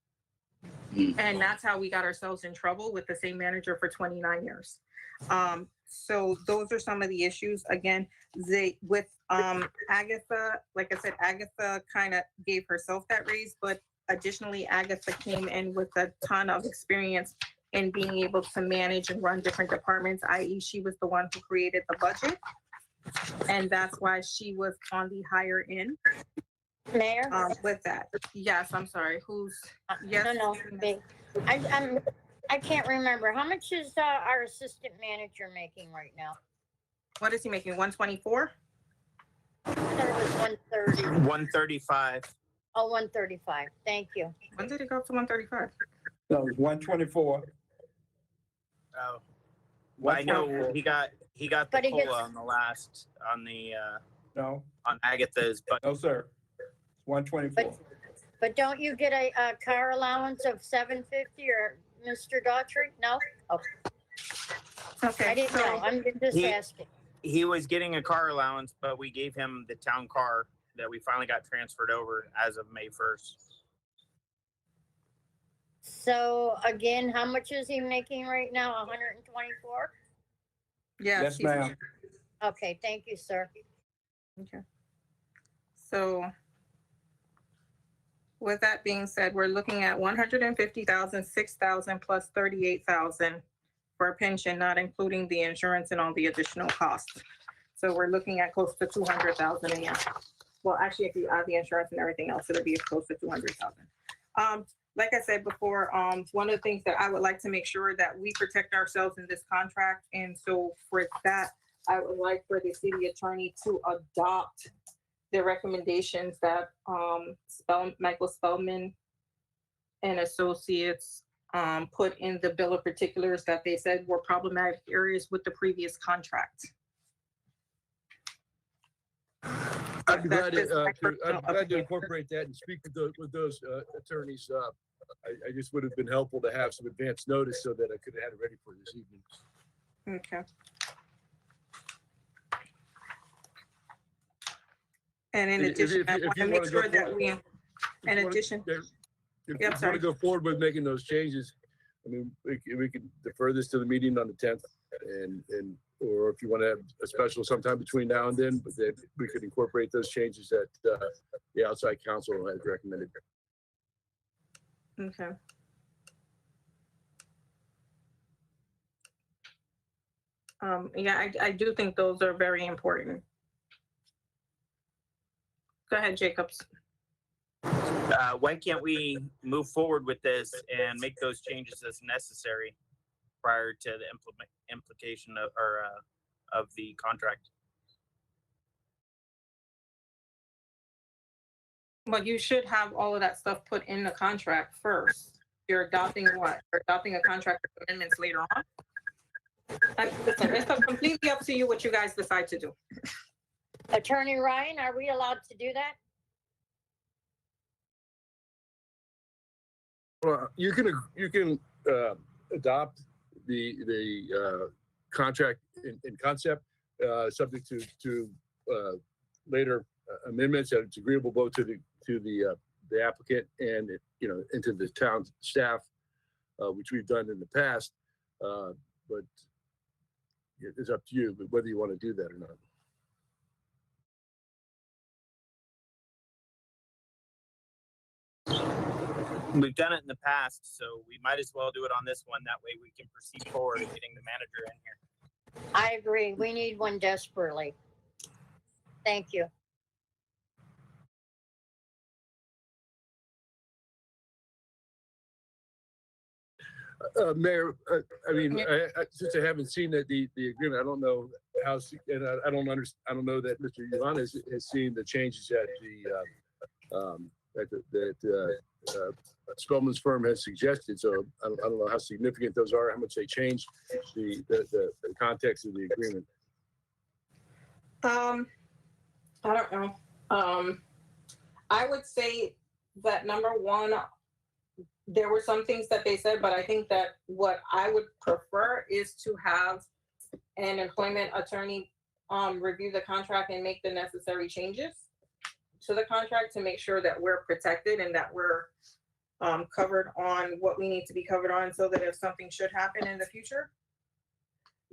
And that's how we got ourselves in trouble with the same manager for 29 years. So those are some of the issues. Again, with Agatha, like I said, Agatha kind of gave herself that raise, but additionally, Agatha came in with a ton of experience in being able to manage and run different departments, i.e. she was the one who created the budget. And that's why she was on the higher end. Mayor? With that. Yes, I'm sorry. Who's, yes? No, I can't remember. How much is our assistant manager making right now? What is he making? 124? I thought it was 130. 135. Oh, 135. Thank you. When did it go up to 135? No, it was 124. Oh, well, I know he got But the he gets- COLA on the last, No, on Agatha's, but no, sir. It's 124. But don't you get a car allowance of $750 or Mr. Daughtry? No? Oh, Okay. I didn't know. I'm just He- asking. he was getting a car allowance, but we gave him the town car that we finally got transferred over as of May 1st. So again, how much is he making right now? 124? Yes, Yes, ma'am. Okay, thank you, sir. Okay. So with that being said, we're looking at 150,000, 6,000 plus 38,000 for a pension, not including the insurance and all the additional costs. So we're looking at close to 200,000 a year. Well, actually, if you add the insurance and everything else, it'll be close to 200,000. Like I said before, one of the things that I would like to make sure that we protect ourselves in this contract. And so for that, I would like for the city attorney to adopt the recommendations that Michael Spellman and Associates put in the bill of particulars that they said were problematic areas with the previous contract. I'd be glad That's just my to, personal I'd be glad to opinion. incorporate that and speak with those attorneys. I just would have been helpful to have some advance notice so that I could have had it ready for this evening. Okay. And in addition, I want to make sure that we, in addition, If you Yeah, I'm want sorry. to go forward with making those changes, I mean, we could defer this to the meeting on the 10th or if you want to have a special sometime between now and then, but then we could incorporate those changes that the outside counsel has recommended. okay. Yeah, I do think those are very important. Go ahead, Jacobs. Why can't we move forward with this and make those changes as necessary prior to the implication of the contract? Well, you should have all of that stuff put in the contract first. You're adopting what? You're adopting a contract with amendments later on? Listen, it's completely up to you what you guys decide to do. Attorney Ryan, are we allowed to do that? Well, you can adopt the contract in concept, subject to later amendments that it's agreeable both to the applicant and and to the town staff, which we've done in the past. but it's up to you, but whether you want to do that or not. We've done it in the past, so we might as well do it on this one. That way we can proceed forward in getting the manager in here. I agree. We need one desperately. Thank you. Mayor, I mean, since I haven't seen the agreement, I don't know how, and I don't know that Mr. Yuan has seen the changes that Spellman's firm has suggested. So I don't know how significant those are, how much they change the context of the agreement. I don't know. I would say that number one, there were some things that they said, but I think that what I would prefer is to have an employment attorney review the contract and make the necessary changes to the contract to make sure that we're protected and that we're covered on what we need to be covered on, so that if something should happen in the future,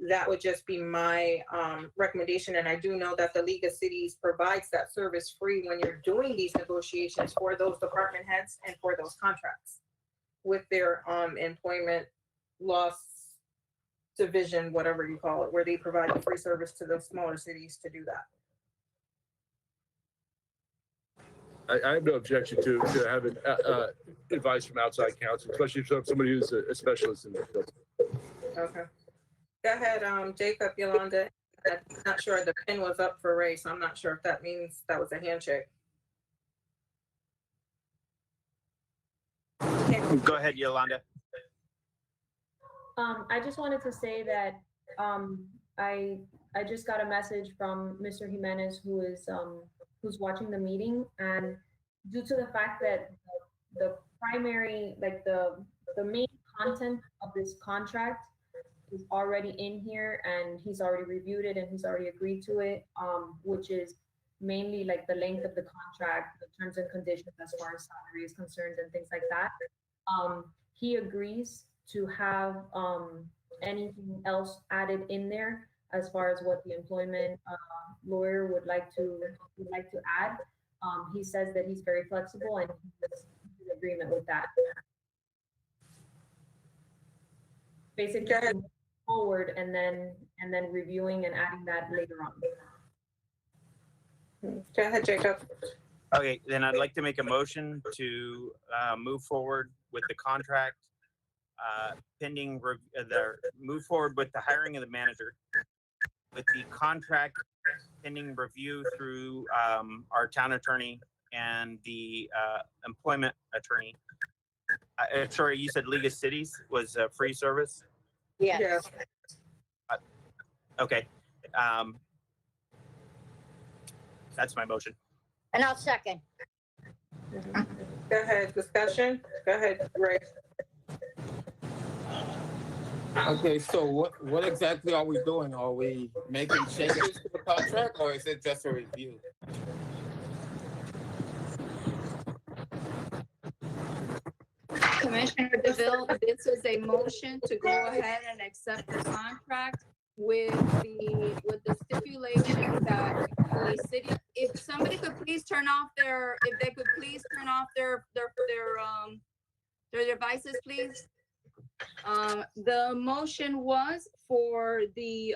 that would just be my recommendation. And I do know that the League of Cities provides that service free when you're doing these negotiations for those department heads and for those contracts with their employment loss division, whatever you call it, where they provide a free service to the smaller cities to do that. I have no objection to having advice from outside counsel, especially if somebody who's a specialist in the field. Okay. Go ahead, Jacob, Yolanda. I'm not sure the pin was up for Ray, so I'm not sure if that means that was a handshake. Go ahead, Yolanda. I just wanted to say that I just got a message from Mr. Jimenez, who is who's watching the meeting, and due to the fact that the primary, like the main content of this contract is already in here, and he's already reviewed it and he's already agreed to it, which is mainly like the length of the contract, the terms and conditions as far as salary is concerned and things like that. He agrees to have anything else added in there as far as what the employment lawyer would like to add. He says that he's very flexible and he's in agreement with that. Basically, forward and then reviewing and adding that later on. Go ahead, Jacob. Okay, then I'd like to make a motion to move forward with the contract, pending move forward with the hiring of the manager, with the contract pending review through our town attorney and the employment attorney. Sorry, you said League of Cities was a free service? Yes. Yeah. Okay. That's my motion. And I'll second. Go ahead, discussion. Go ahead, Ray. Okay, so what exactly are we doing? Are we making changes to the contract, or is it just a review? Commissioner DeVille, this is a motion to go ahead and accept the contract with the stipulation that the city, if somebody could please turn off their devices, please. The motion was for the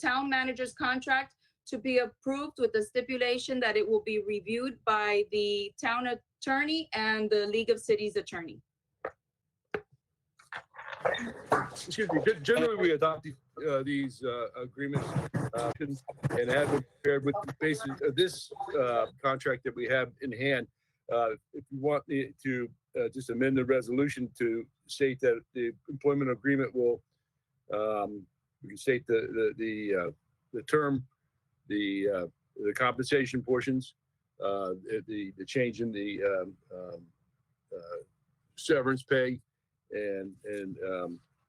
town manager's contract to be approved with the stipulation that it will be reviewed by the town attorney and the League of Cities attorney. Excuse me. Generally, we adopt these agreements and have them prepared with the basis of this contract that we have in hand. If you want me to just amend the resolution to state that the employment agreement will, we can state the term, the compensation portions, the change in the severance pay, and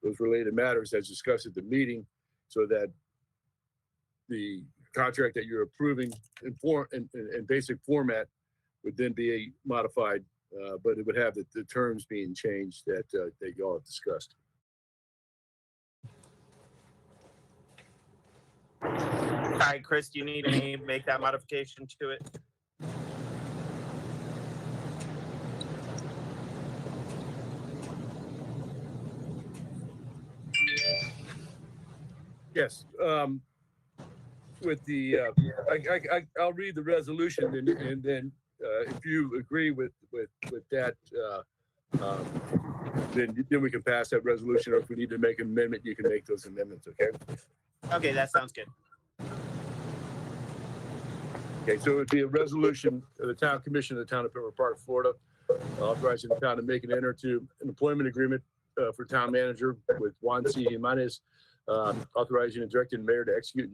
those related matters as discussed at the meeting, so that the contract that you're approving in basic format would then be modified, but it would have the terms being changed that you all have discussed. All right, Chris, do you need me to make that modification to it? Yes, with the, I'll read the resolution and then, if you agree with that, then we can pass that resolution, or if we need to make an amendment, you can make those amendments, okay? Okay, that sounds good. Okay, so it would be a resolution of the Town Commission of the Town of Pembroke Park, Florida, authorizing the town to make and enter to an employment agreement for town manager with Juan C. Jimenez, authorizing and directing the mayor to execute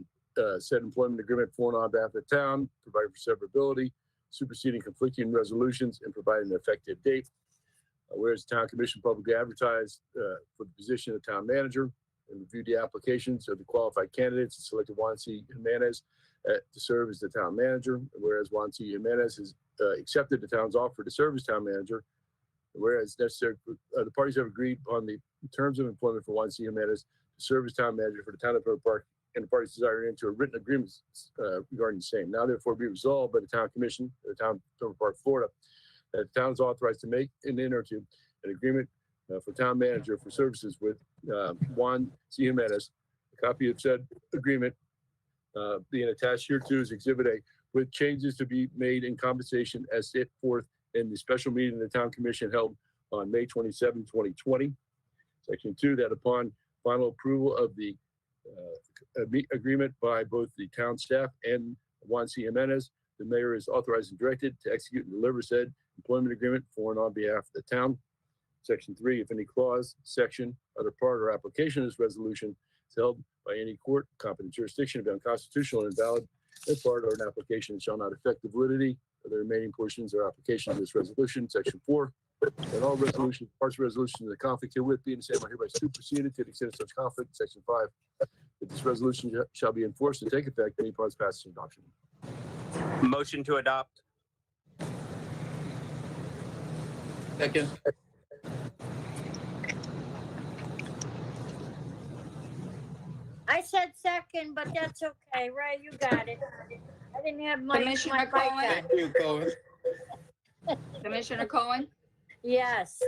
said employment agreement for and on behalf of the town, providing for severability, superseding conflicting resolutions, and providing an effective date. Whereas the Town Commission publicly advertised for the position of town manager and reviewed the applications of the qualified candidates and selected Juan C. Jimenez to serve as the town manager. Whereas Juan C. Jimenez has accepted the town's offer to serve as town manager. Whereas necessary, the parties have agreed on the terms of employment for Juan C. Jimenez to serve as town manager for the town of Pembroke Park, and the parties desire to enter a written agreement regarding the same. Now therefore be resolved by the Town Commission of the Town of Pembroke Park, Florida, that the town is authorized to make and enter into an agreement for town manager for services with Juan C. Jimenez. A copy of said agreement being attached here to is Exhibit A, with changes to be made in compensation as set forth in the special meeting of the Town Commission held on May 27, 2020. Section 2, that upon final approval of the agreement by both the town staff and Juan C. Jimenez, the mayor is authorized and directed to execute and deliver said employment agreement for and on behalf of the town. Section 3, if any clause, section, other part, or application of this resolution is held by any court, competent jurisdiction, be unconstitutional and invalid, as part or an application shall not affect the validity of the remaining portions or application of this resolution. Section 4, that all resolutions, parts of resolutions in the conflict herewith being the same are hereby superseded to the extent of such conflict. Section 5, that this resolution shall be enforced and take effect any parts passed in adoption. Motion to adopt. Second. I said second, but that's okay, right? You got it. I didn't have my Commissioner mic Cohen? on. Thank you, Cohen. Commissioner Cohen, Yes.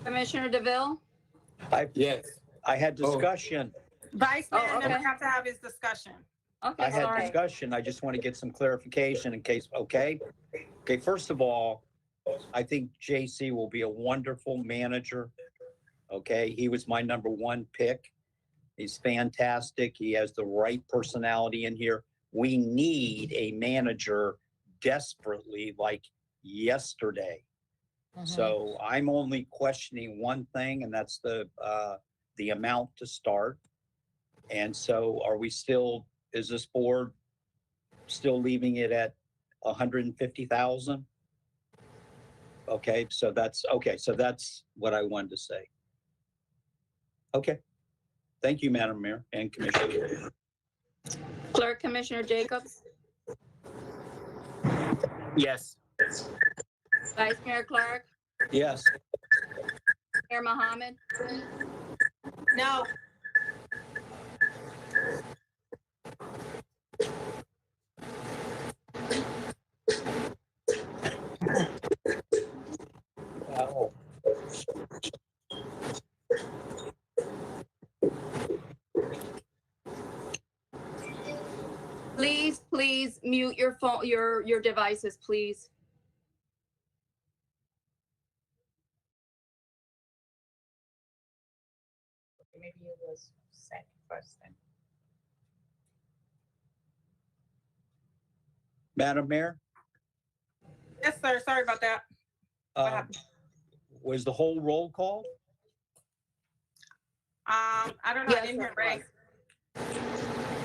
Commissioner DeVille, Yes. I had discussion. Vice Oh, Mayor doesn't okay. have to have his discussion. okay, I had sorry. discussion. I just want to get some clarification in case, okay? Okay, first of all, I think JC will be a wonderful manager. Okay, he was my number one pick. He's fantastic. He has the right personality in here. We need a manager desperately, like yesterday. So I'm only questioning one thing, and that's the amount to start. And so are we still, is this board still leaving it at 150,000? Okay, so that's what I wanted to say. Okay. Thank you, Madam Mayor and Commissioner. Clerk Commissioner Jacobs, Yes. Vice Mayor Clark, Yes. Mayor Mohammed, No. Wow. please mute your phone, your devices, please. Maybe it was second first then. Madam Mayor, Yes, sir. Sorry about that. happened? was the whole roll call? I don't know. I Yes, didn't hear it Ray.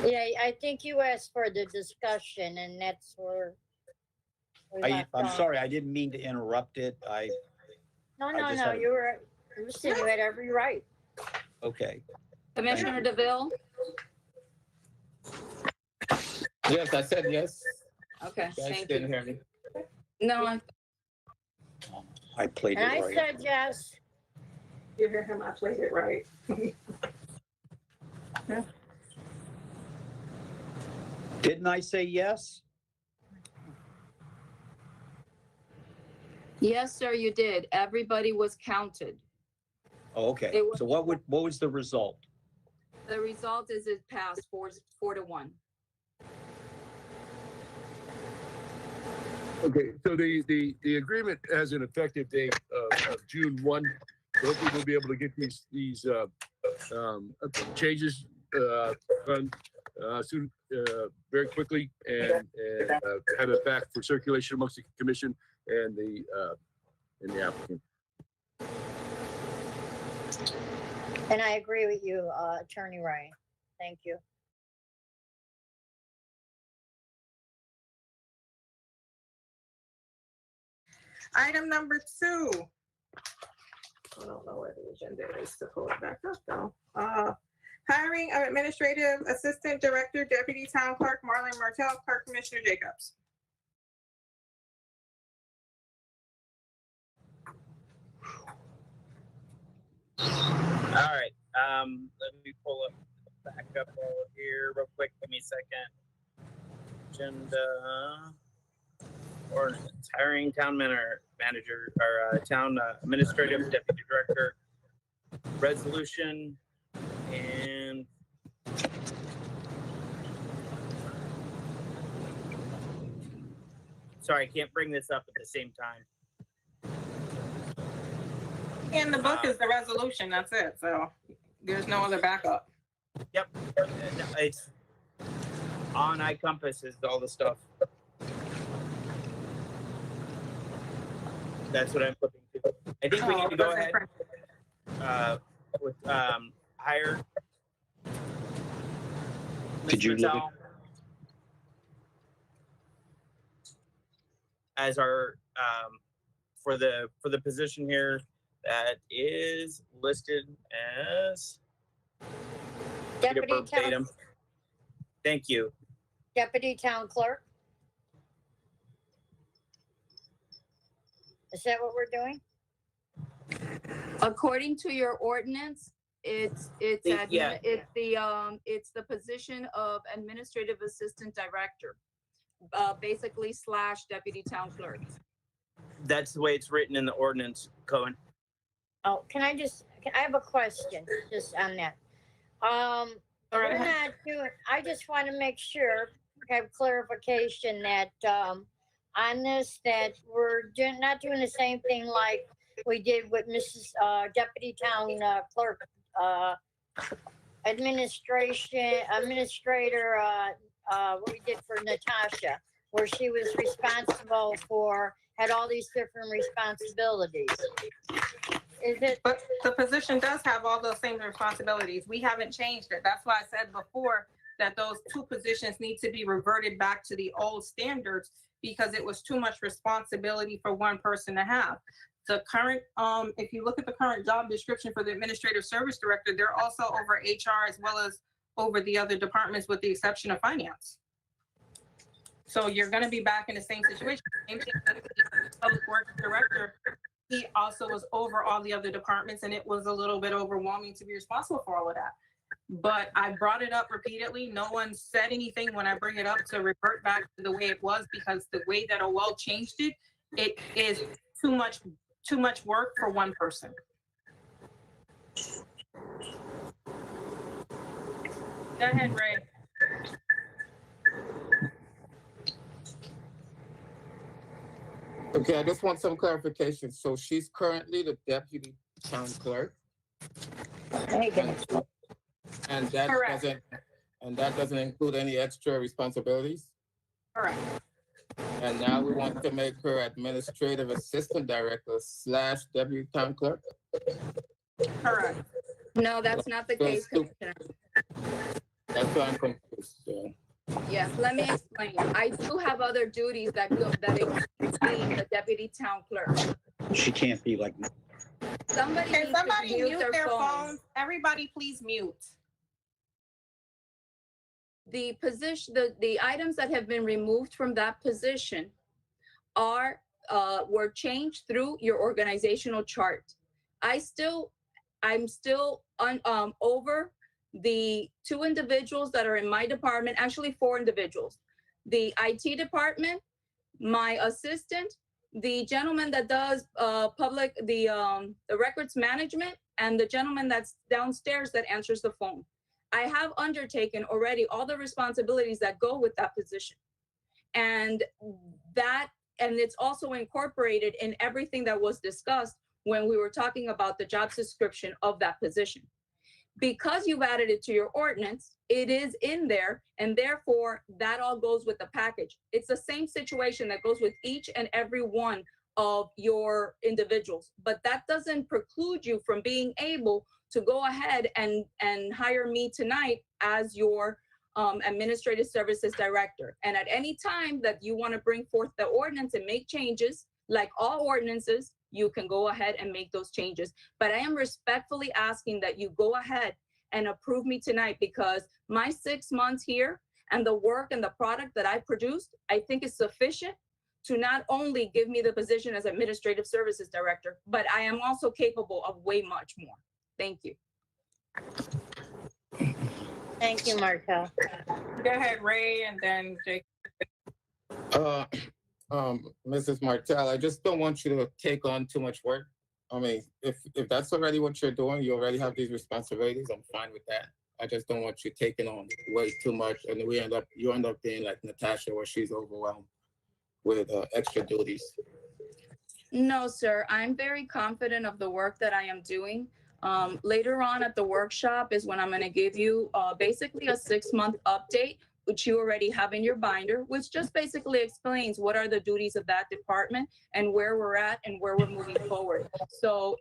Yeah, I think you asked for the discussion and that's where we left I'm off. sorry, I didn't mean to interrupt it. No, I no, just no, had- you were you had every right. Okay. Commissioner DeVille, Yes, I said yes. okay, You guys thank didn't you. hear me. No, I played it And I right. said yes. You hear him? I played it right. Didn't I say yes? Yes, sir, you did. Everybody was counted. Oh, okay. It was- So what was the result? The result is it passed 4-1. Okay, so the agreement has an effective date of June 1. Hopefully we'll be able to get these changes done soon, very quickly, and have it back for circulation amongst the commission and the applicant. And I agree with you, Attorney Ray. Thank you. Item number 2. I don't know where the agenda is to pull it back up though. Hiring of Administrative Assistant Director, Deputy Town Clerk Marlen Martell, Clerk Commissioner Jacobs. All right, let me pull up, back up over here real quick. Give me a second. Agenda. Ordinance, hiring town manager, or town administrative deputy director. Resolution and sorry, I can't bring this up at the same time. And the book is the resolution, that's it, so there's no other backup. Yep, it's on iCompass is all the stuff. That's what I'm flipping to. I think we need to go ahead with hire. Did you look at- as our for the position here that is listed as Deputy Town, Thank you. Deputy Town Clerk. Is that what we're doing? According to your ordinance, it's Yeah. it's the position of Administrative Assistant Director, basically / Deputy Town Clerk. That's the way it's written in the ordinance, Cohen. Oh, I have a question just on that. We're not doing, I just want to make sure, have clarification that, on this, that we're not doing the same thing like we did with Mrs. Deputy Town Clerk, administrator, what we did for Natasha, where she was responsible for, had all these different responsibilities. Is it? But the position does have all those same responsibilities. We haven't changed it. That's why I said before that those 2 positions need to be reverted back to the old standards because it was too much responsibility for one person to have. The current, if you look at the current job description for the Administrative Service Director, they're also over HR as well as over the other departments with the exception of finance. So you're gonna be back in the same situation. Same thing with the Public Works Director. He also was over all the other departments and it was a little bit overwhelming to be responsible for all of that. But I brought it up repeatedly. No one said anything when I bring it up to revert back to the way it was because the way that OL changed it, it is too much work for one person. Go ahead, Ray. Okay, I just want some clarification. So she's currently the deputy town clerk, and that Correct. doesn't include any extra responsibilities. Correct. And now we want to make her administrative assistant director / deputy town clerk. Correct. No, that's not the case, Commissioner. That's why I'm confused. So. Yes, let me explain. I do have other duties that exceed the Deputy Town Clerk. She can't be like, Somebody Can needs to somebody mute their phone. phones? Everybody please mute. The position, the items that have been removed from that position were changed through your organizational chart. I'm still over the 2 individuals that are in my department, actually 4 individuals, the IT department, my assistant, the gentleman that does the records management, and the gentleman that's downstairs that answers the phone. I have undertaken already all the responsibilities that go with that position. And it's also incorporated in everything that was discussed when we were talking about the job description of that position. Because you've added it to your ordinance, it is in there, and therefore that all goes with the package. It's the same situation that goes with each and every one of your individuals, but that doesn't preclude you from being able to go ahead and hire me tonight as your administrative services director. And at any time that you want to bring forth the ordinance and make changes, like all ordinances, you can go ahead and make those changes. But I am respectfully asking that you go ahead and approve me tonight, because my 6 months here and the work and the product that I produced, I think is sufficient to not only give me the position as administrative services director, but I am also capable of way much more. Thank you. Thank you, Martell. Go ahead, Ray, and then Jake. Mrs. Martell, I just don't want you to take on too much work. I mean, if that's already what you're doing, you already have these responsibilities, I'm fine with that. I just don't want you taking on way too much, and you end up being like Natasha, where she's overwhelmed with extra duties. No, sir, I'm very confident of the work that I am doing. Later on at the workshop is when I'm going to give you basically a 6-month update, which you already have in your binder, which just basically explains what are the duties of that department and where we're at and where we're moving forward. So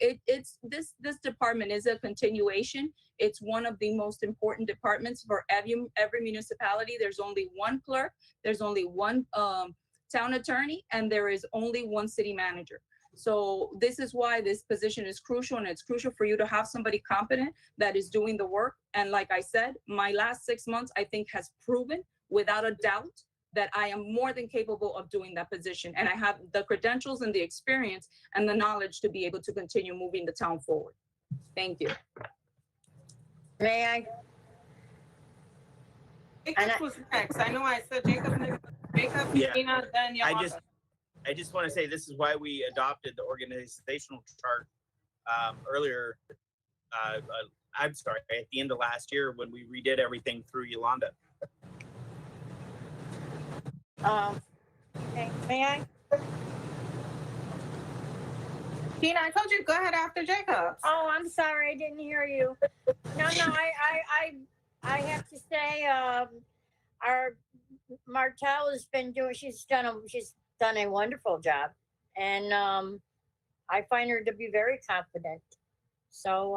this department is a continuation. It's one of the most important departments for every municipality. There's only one clerk, there's only one town attorney, and there is only one city manager. So this is why this position is crucial, and it's crucial for you to have somebody competent that is doing the work. And like I said, my last 6 months, I think, has proven without a doubt that I am more than capable of doing that position. And I have the credentials and the experience and the knowledge to be able to continue moving the town forward. Thank you. May I? Jacob was next. I know I said Jacob next. Jacob, Yeah. Tina, then Yolanda. I just want to say this is why we adopted the organizational chart earlier. I'm sorry, at the end of last year when we redid everything through Yolanda. Okay, may I? Tina, I told you go ahead after Jacob. Oh, I'm sorry, I didn't hear you. No, I have to say, our Martell has been doing. She's done a wonderful job, and I find her to be very confident. So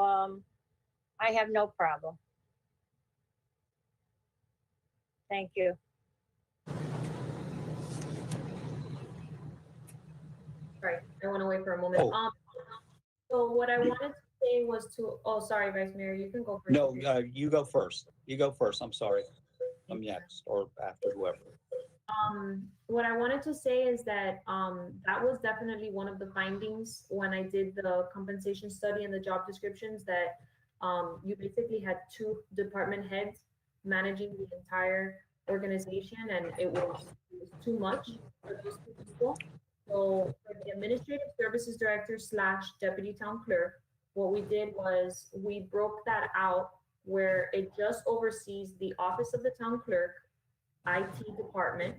I have no problem. Thank you. Sorry, I went away for a moment. So what I wanted to say was sorry, Vice Mayor, you can go first. No, you go first. You go first. I'm sorry. I'm next, or after whoever. What I wanted to say is that that was definitely one of the findings when I did the compensation study and the job descriptions, that you basically had 2 department heads managing the entire organization, and it was too much for those 2 people. So for the administrative services director / deputy town clerk, what we did was we broke that out where it just oversees the office of the town clerk, IT department,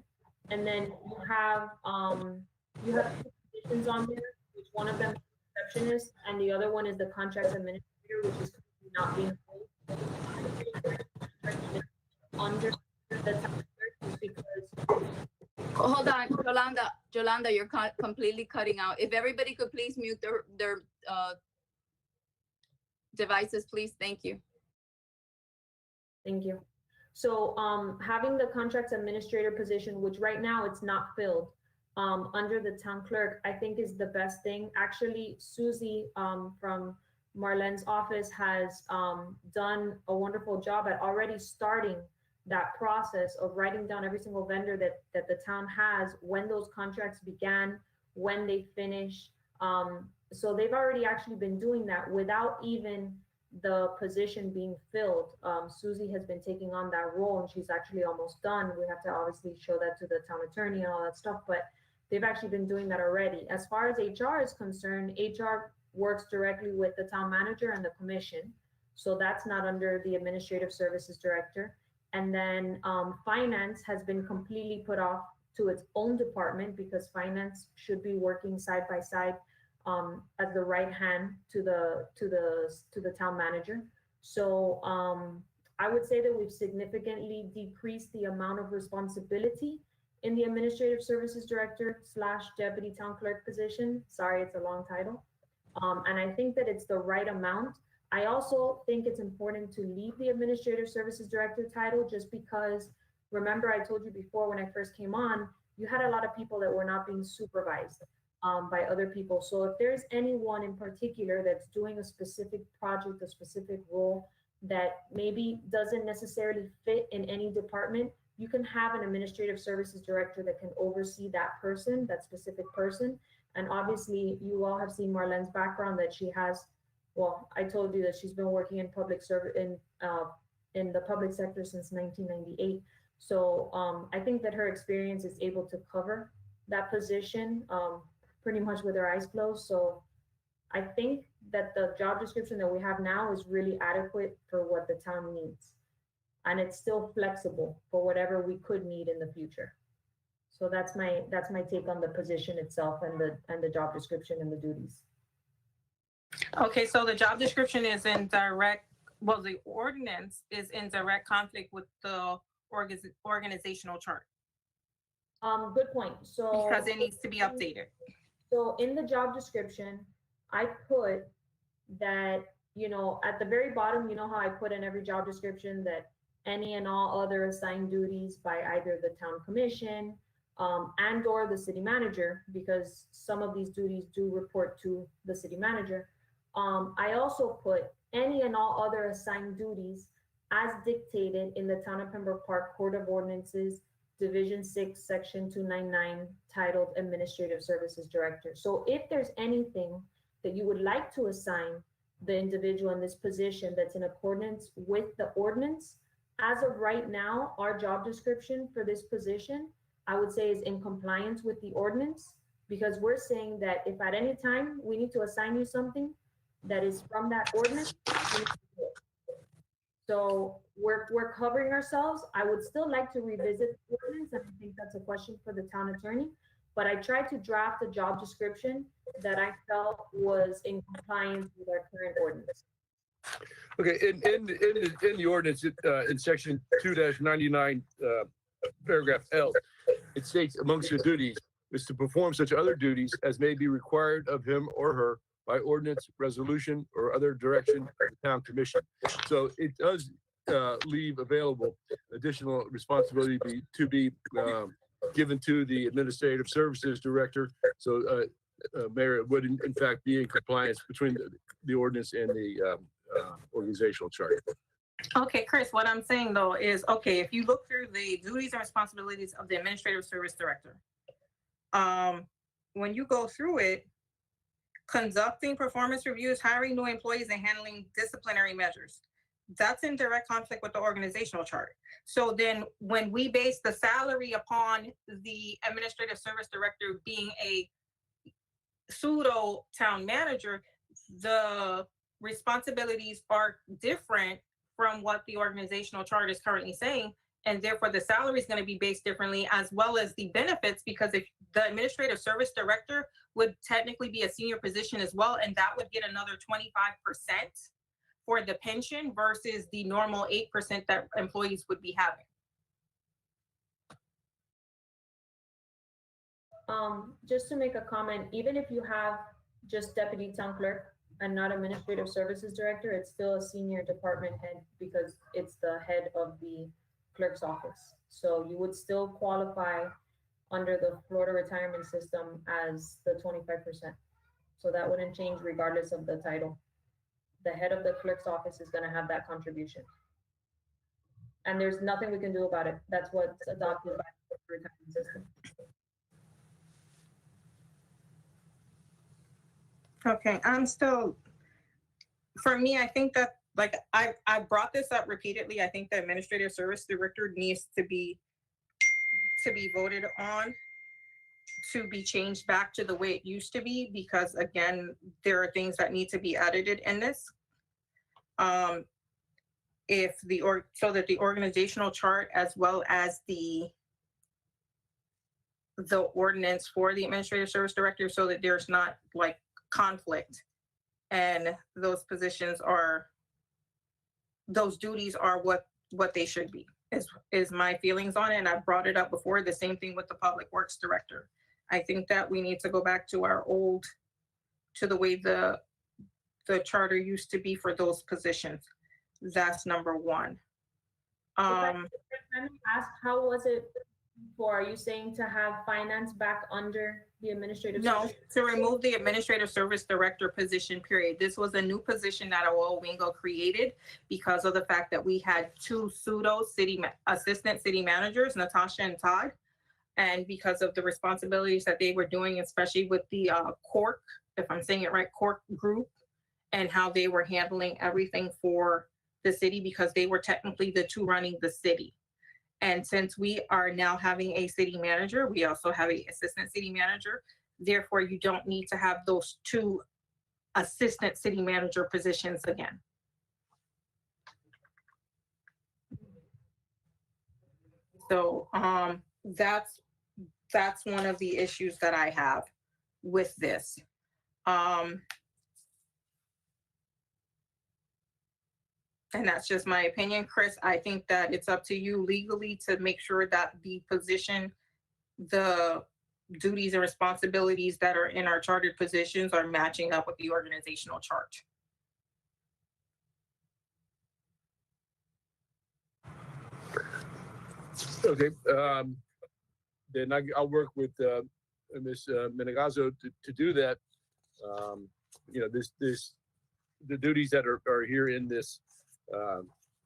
and then you have 2 positions on there, which one of them is receptionist and the other one is the contracts administrator, which is not being under the town clerk, because Hold on, Yolanda, you're completely cutting out. If everybody could please mute their devices, please. Thank you. Thank you. So having the contracts administrator position, which right now it's not filled, under the town clerk, I think is the best thing. Actually, Susie from Marlen's office has done a wonderful job at already starting that process of writing down every single vendor that the town has, when those contracts began, when they finish. So they've already actually been doing that without even the position being filled. Susie has been taking on that role and she's actually almost done. We have to obviously show that to the town attorney and all that stuff, but they've actually been doing that already. As far as HR is concerned, HR works directly with the town manager and the commission. So that's not under the administrative services director. And then finance has been completely put off to its own department because finance should be working side by side as the right hand to the town manager. So I would say that we've significantly decreased the amount of responsibility in the administrative services director / deputy town clerk position. Sorry, it's a long title. And I think that it's the right amount. I also think it's important to leave the administrative services director title just because, remember I told you before when I first came on, you had a lot of people that were not being supervised by other people. So if there's anyone in particular that's doing a specific project, a specific role that maybe doesn't necessarily fit in any department, you can have an administrative services director that can oversee that person, that specific person. And obviously you all have seen Marlen's background that she has. Well, I told you that she's been working in public service in the public sector since 1998. So I think that her experience is able to cover that position pretty much with her eyes closed. So I think that the job description that we have now is really adequate for what the town needs. And it's still flexible for whatever we could need in the future. So that's my take on the position itself and the job description and the duties. Okay, so the job description is in direct, well, the ordinance is in direct conflict with the organizational chart. Good point. So because it needs to be updated. So in the job description, I put that, you know, at the very bottom, you know how I put in every job description that any and all other assigned duties by either the town commission and or the city manager, because some of these duties do report to the city manager. I also put any and all other assigned duties as dictated in the Town of Pembroke Park Code of Ordinances, Division 6, Section 299, titled Administrative Services Director. So if there's anything that you would like to assign the individual in this position that's in accordance with the ordinance, as of right now, our job description for this position, I would say, is in compliance with the ordinance, because we're saying that if at any time we need to assign you something that is from that ordinance, so we're covering ourselves. I would still like to revisit the ordinance, and I think that's a question for the town attorney, but I tried to draft a job description that I felt was in compliance with our current ordinance. Okay, in the ordinance, in section 2-99, paragraph L, it states amongst your duties is to perform such other duties as may be required of him or her by ordinance, resolution, or other direction of the town commission. So it does leave available additional responsibility to be given to the administrative services director. So Mayor, it would in fact be in compliance between the ordinance and the organizational chart. Okay, Chris, what I'm saying though is, okay, if you look through the duties and responsibilities of the administrative service director, when you go through it, conducting performance reviews, hiring new employees, and handling disciplinary measures, that's in direct conflict with the organizational chart. So then when we base the salary upon the administrative service director being a pseudo town manager, the responsibilities are different from what the organizational chart is currently saying. And therefore the salary is going to be based differently, as well as the benefits, because if the administrative service director would technically be a senior position as well, and that would get another 25% for the pension versus the normal 8% that employees would be having. Just to make a comment, even if you have just deputy town clerk and not administrative services director, it's still a senior department head because it's the head of the clerk's office. So you would still qualify under the Florida retirement system as the 25%. So that wouldn't change regardless of the title. The head of the clerk's office is going to have that contribution. And there's nothing we can do about it. That's what's adopted by the retirement system. Okay, I'm still, for me, I think that like I brought this up repeatedly. I think the administrative service director needs to be voted on to be changed back to the way it used to be, because again, there are things that need to be edited in this. So that the organizational chart as well as the ordinance for the administrative service director, so that there's not like conflict, and those positions are, those duties are what they should be, is my feelings on it. And I brought it up before, the same thing with the public works director. I think that we need to go back to to the way the charter used to be for those positions. That's number one. Let me ask, how was it before? Are you saying to have finance back under the administrative? No, service? to remove the administrative service director position, period. This was a new position that Wingo created because of the fact that we had two pseudo assistant city managers, Natasha and Todd. And because of the responsibilities that they were doing, especially with the Clerk, if I'm saying it right, Clerk group, and how they were handling everything for the city, because they were technically the two running the city. And since we are now having a city manager, we also have an assistant city manager. Therefore, you don't need to have those two assistant city manager positions again. So that's one of the issues that I have with this. And that's just my opinion, Chris. I think that it's up to you legally to make sure that the position, the duties and responsibilities that are in our chartered positions are matching up with the organizational chart. Okay, then I'll work with Ms. Menegazzo to do that. You know, the duties that are here in this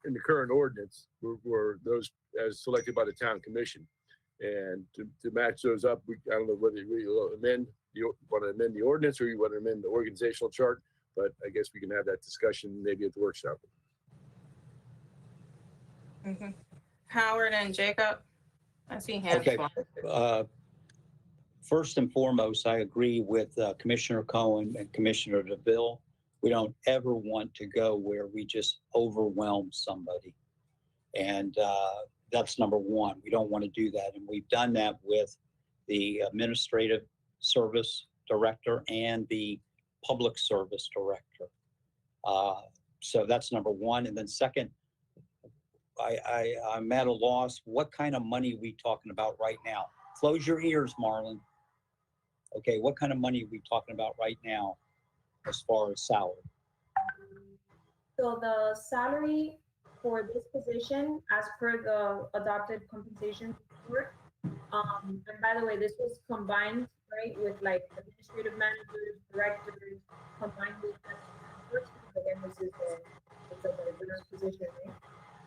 in the current ordinance were those as selected by the town commission, and to match those up, I don't know whether you want to amend the ordinance or you want to amend the organizational chart, but I guess we can have that discussion maybe at the workshop. Mm-hmm. Howard and Jacob, I see hands. Okay. First and foremost, I agree with Commissioner Cohen and Commissioner DeVille. We don't ever want to go where we just overwhelm somebody. And that's number one. We don't want to do that. And we've done that with the administrative service director and the public service director. So that's number one. And then second, I'm at a loss. What kind of money are we talking about right now? Close your ears, Marlen. Okay, what kind of money are we talking about right now as far as salary? So the salary for this position, as per the adopted compensation report, and by the way, this was combined, right, with like administrative managers, directors, combined with again, this is it's a diverse position, right?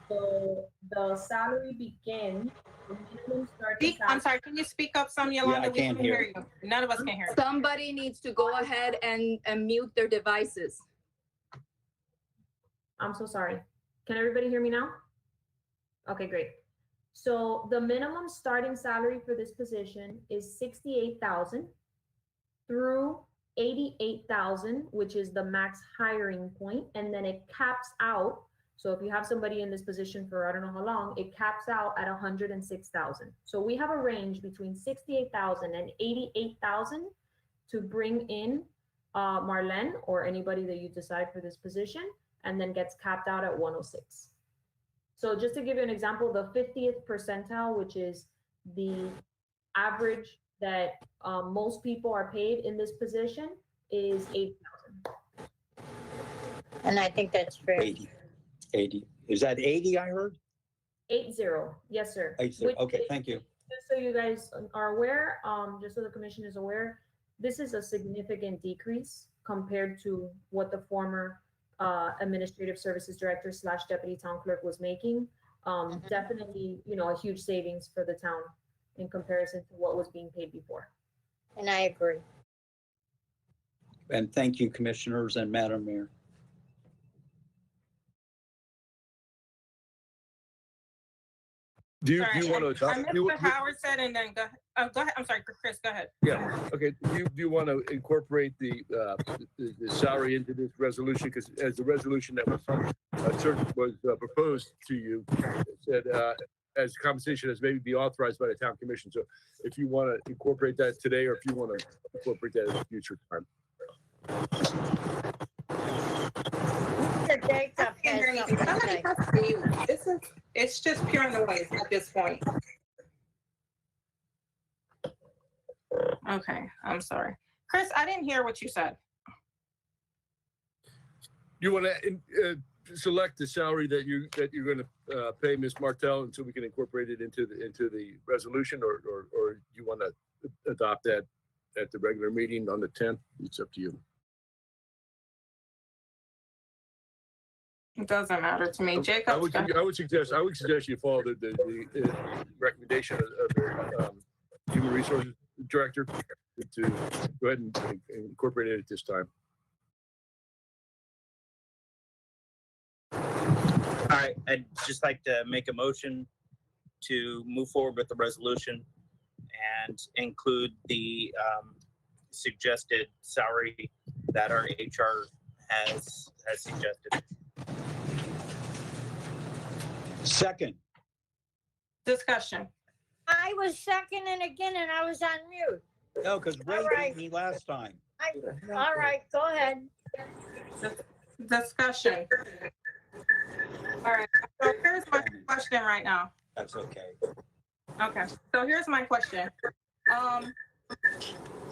So the salary begins, the minimum starting salary. I'm sorry, can you speak up some, Yolanda? Yeah, I can't hear you. None of us can hear you. Somebody needs to go ahead and mute their devices. I'm so sorry. Can everybody hear me now? Okay, great. So the minimum starting salary for this position is 68,000 through 88,000, which is the max hiring point, and then it caps out. So if you have somebody in this position for I don't know how long, it caps out at 106,000. So we have a range between 68,000 and 88,000 to bring in Marlen or anybody that you decide for this position, and then gets capped out at 106. So just to give you an example, the 50th percentile, which is the average that most people are paid in this position, is 8,000. And I think that's fair. 80. Is that 80 I heard? 80, yes, sir. 80. Okay, thank you. Just so you guys are aware, just so the commission is aware, this is a significant decrease compared to what the former administrative services director / deputy town clerk was making. Definitely, you know, a huge savings for the town in comparison to what was being paid before. And I agree. And thank you, commissioners and Madam Mayor. Do you Sorry, want to I adopt? missed do you- what Howard said and then go ahead. I'm sorry, Chris, go ahead. Yeah, okay. Do you want to incorporate the salary into this resolution? Because as the resolution that was proposed to you, it said, as compensation as may be authorized by the town commission. So if you want to incorporate that today, or if you want to incorporate that at a future time. Mr. Jacob has something to say. It's just pure noise at this point. Okay, I'm sorry. Chris, I didn't hear what you said. You want to select the salary that you're going to pay Ms. Martell, and so we can incorporate it into the resolution, or you want to adopt that at the regular meeting on the 10th? It's up to you. It doesn't matter to me. Jacob, I would suggest you follow the recommendation of the Human Resources Director to go ahead and incorporate it at this time. All right, I'd just like to make a motion to move forward with the resolution and include the suggested salary that our HR has suggested. Second. discussion. I was seconding again and I was on mute. No, because Ray right. beat me last time. All right, go ahead. Discussion. All right, so here's my question right now. That's okay. Okay, so here's my question.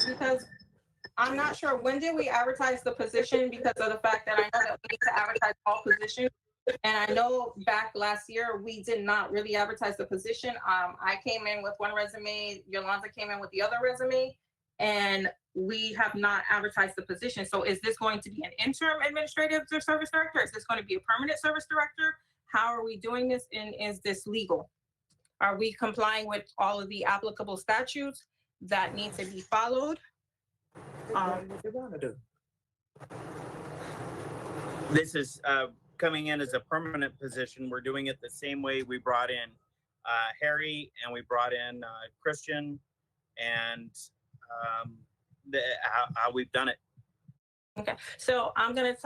Because I'm not sure, when did we advertise the position? Because of the fact that I know that we need to advertise all positions. And I know back last year, we did not really advertise the position. I came in with one resume, Yolanda came in with the other resume, and we have not advertised the position. So is this going to be an interim administrative service director? Is this going to be a permanent service director? How are we doing this, and is this legal? Are we complying with all of the applicable statutes that need to be followed? This is coming in as a permanent position. We're doing it the same way we brought in Harry and we brought in Christian, and how we've done it. Okay, so I'm gonna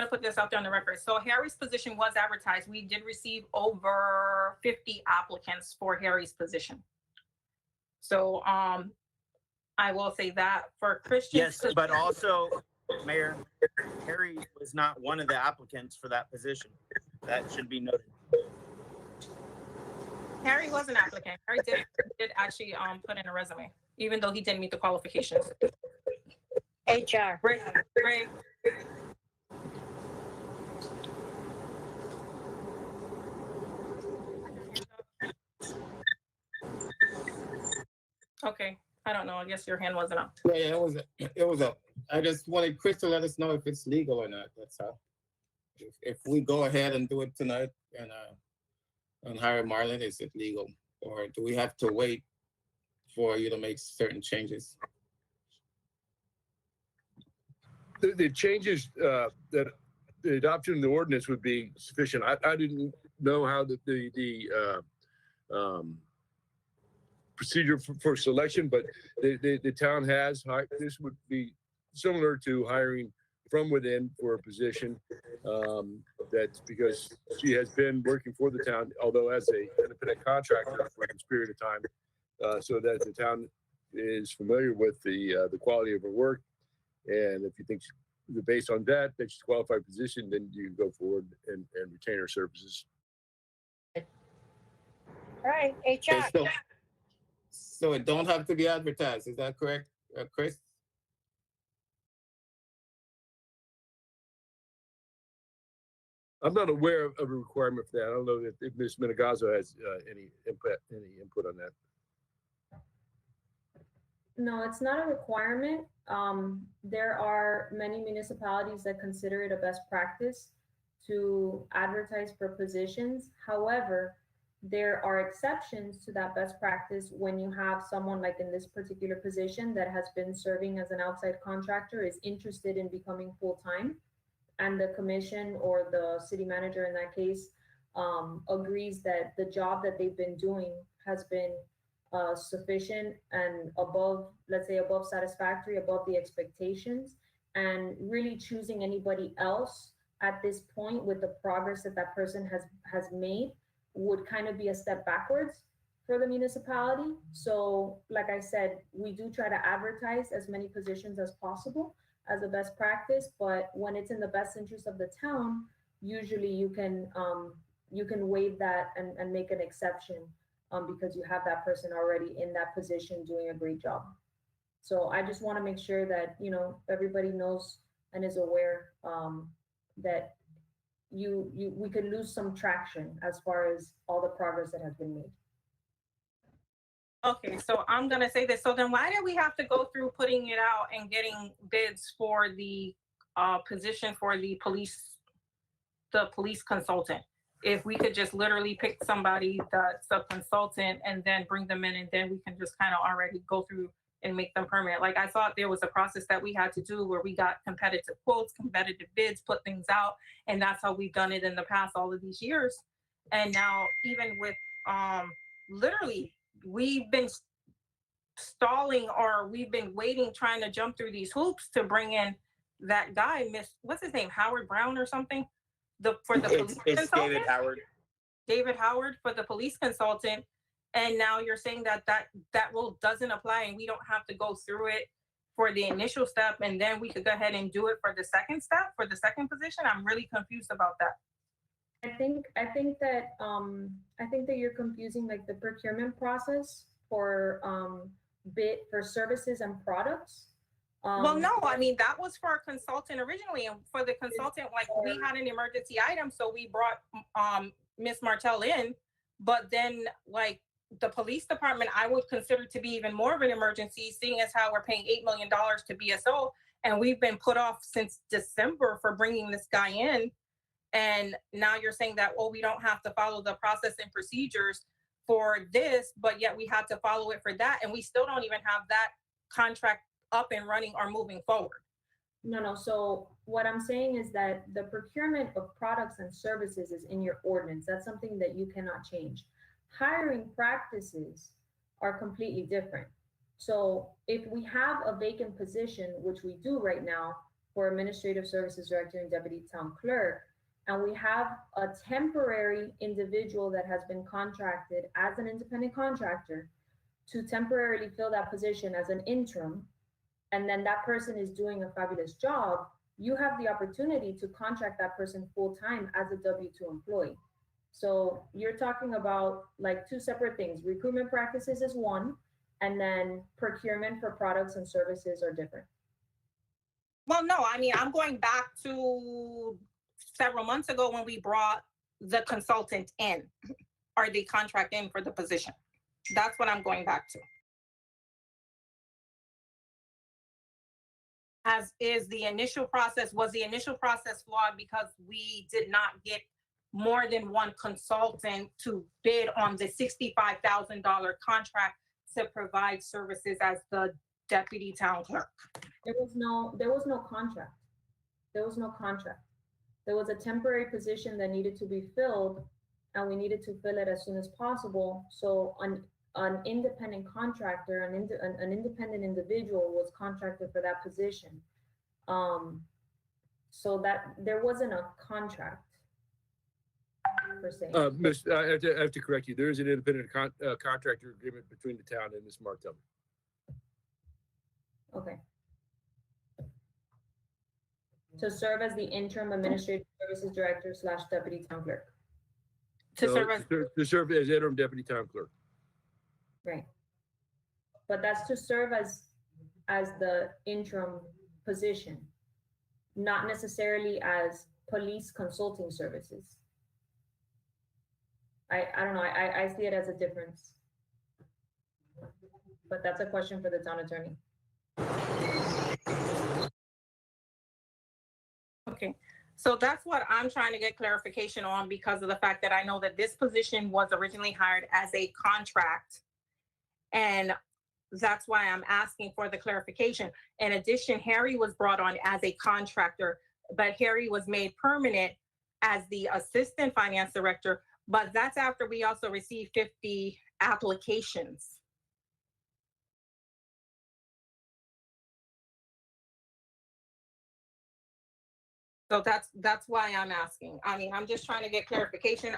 put this out there on the record. So Harry's position was advertised. We did receive over 50 applicants for Harry's position. So I will say that for Christian. Yes, but also, Mayor, Harry was not one of the applicants for that position. That should be noted. Harry was an applicant. Harry did actually put in a resume, even though he didn't meet the qualifications. HR. Ray. Okay, I don't know. I guess your hand wasn't up. Yeah, it was up. I just wanted Chris to let us know if it's legal or not. That's all. If we go ahead and do it tonight and hire Marlen, is it legal, or do we have to wait for you to make certain changes? The changes that the adoption of the ordinance would be sufficient. I didn't know how the procedure for selection, but the town has, this would be similar to hiring from within for a position. That's because she has been working for the town, although as a independent contractor for this period of time, so that the town is familiar with the quality of her work. And if you think based on that she's a qualified position, then you can go forward and retain her services. All right, HR. Okay, so it don't have to be advertised. Is that correct, Chris? I'm not aware of a requirement for that. I don't know if Ms. Menegazzo has any input on that. No, it's not a requirement. There are many municipalities that consider it a best practice to advertise for positions. However, there are exceptions to that best practice when you have someone like in this particular position that has been serving as an outside contractor, is interested in becoming full-time, and the commission or the city manager in that case agrees that the job that they've been doing has been sufficient and above, let's say above satisfactory, above the expectations, and really choosing anybody else at this point with the progress that that person has made would kind of be a step backwards for the municipality. So like I said, we do try to advertise as many positions as possible as a best practice, but when it's in the best interest of the town, usually you can waive that and make an exception because you have that person already in that position doing a great job. So I just want to make sure that, you know, everybody knows and is aware that we could lose some traction as far as all the progress that has been made. Okay, so I'm gonna say this. So then why do we have to go through putting it out and getting bids for the position for the police consultant? If we could just literally pick somebody that's a consultant and then bring them in, and then we can just kind of already go through and make them permanent. Like I thought there was a process that we had to do where we got competitive quotes, competitive bids, put things out, and that's how we've done it in the past all of these years. And now even with literally we've been stalling, or we've been waiting, trying to jump through these hoops to bring in that guy, what's his name, Howard Brown or something, for the police it's consultant? David Howard for the police consultant. And now you're saying that rule doesn't apply, and we don't have to go through it for the initial step, and then we could go ahead and do it for the second step, for the second position? I'm really confused about that. I think that you're confusing like the procurement process for bid for services and products. Well, no, I mean, that was for a consultant originally, and for the consultant, like we had an emergency item, so we brought Miss Martell in, but then like the police department, I would consider to be even more of an emergency, seeing as how we're paying $8 million to BSO, and we've been put off since December for bringing this guy in. And now you're saying that, well, we don't have to follow the process and procedures for this, but yet we have to follow it for that. And we still don't even have that contract up and running or moving forward. No. So what I'm saying is that the procurement of products and services is in your ordinance. That's something that you cannot change. Hiring practices are completely different. So if we have a vacant position, which we do right now for Administrative Services Director and Deputy Town Clerk, and we have a temporary individual that has been contracted as an independent contractor to temporarily fill that position as an interim, and then that person is doing a fabulous job, you have the opportunity to contract that person full-time as a W-2 employee. So you're talking about like two separate things. Recruitment practices is one, and then procurement for products and services are different. Well, no, I mean, I'm going back to several months ago when we brought the consultant in, or the contract in for the position. That's what I'm going back to. As is the initial process, was the initial process flawed because we did not get more than one consultant to bid on the $65,000 contract to provide services as the deputy town clerk? There was no contract. There was no contract. There was a temporary position that needed to be filled, and we needed to fill it as soon as possible. So an independent contractor, an independent individual was contracted for that position. So that there wasn't a contract per se. Miss, I have to correct you. There is an independent contractor agreement between the town and Ms. Martell. Okay. To serve as the interim Administrative Services Director / Deputy Town Clerk. To serve as interim Deputy Town Clerk. Right. But that's to serve as the interim position, not necessarily as police consulting services. I don't know, I see it as a difference. But that's a question for the town attorney. Okay, so that's what I'm trying to get clarification on, because of the fact that I know that this position was originally hired as a contract. And that's why I'm asking for the clarification. In addition, Harry was brought on as a contractor, but Harry was made permanent as the assistant finance director, But that's after we also received 50 applications. So that's why I'm asking. I mean, I'm just trying to get clarification.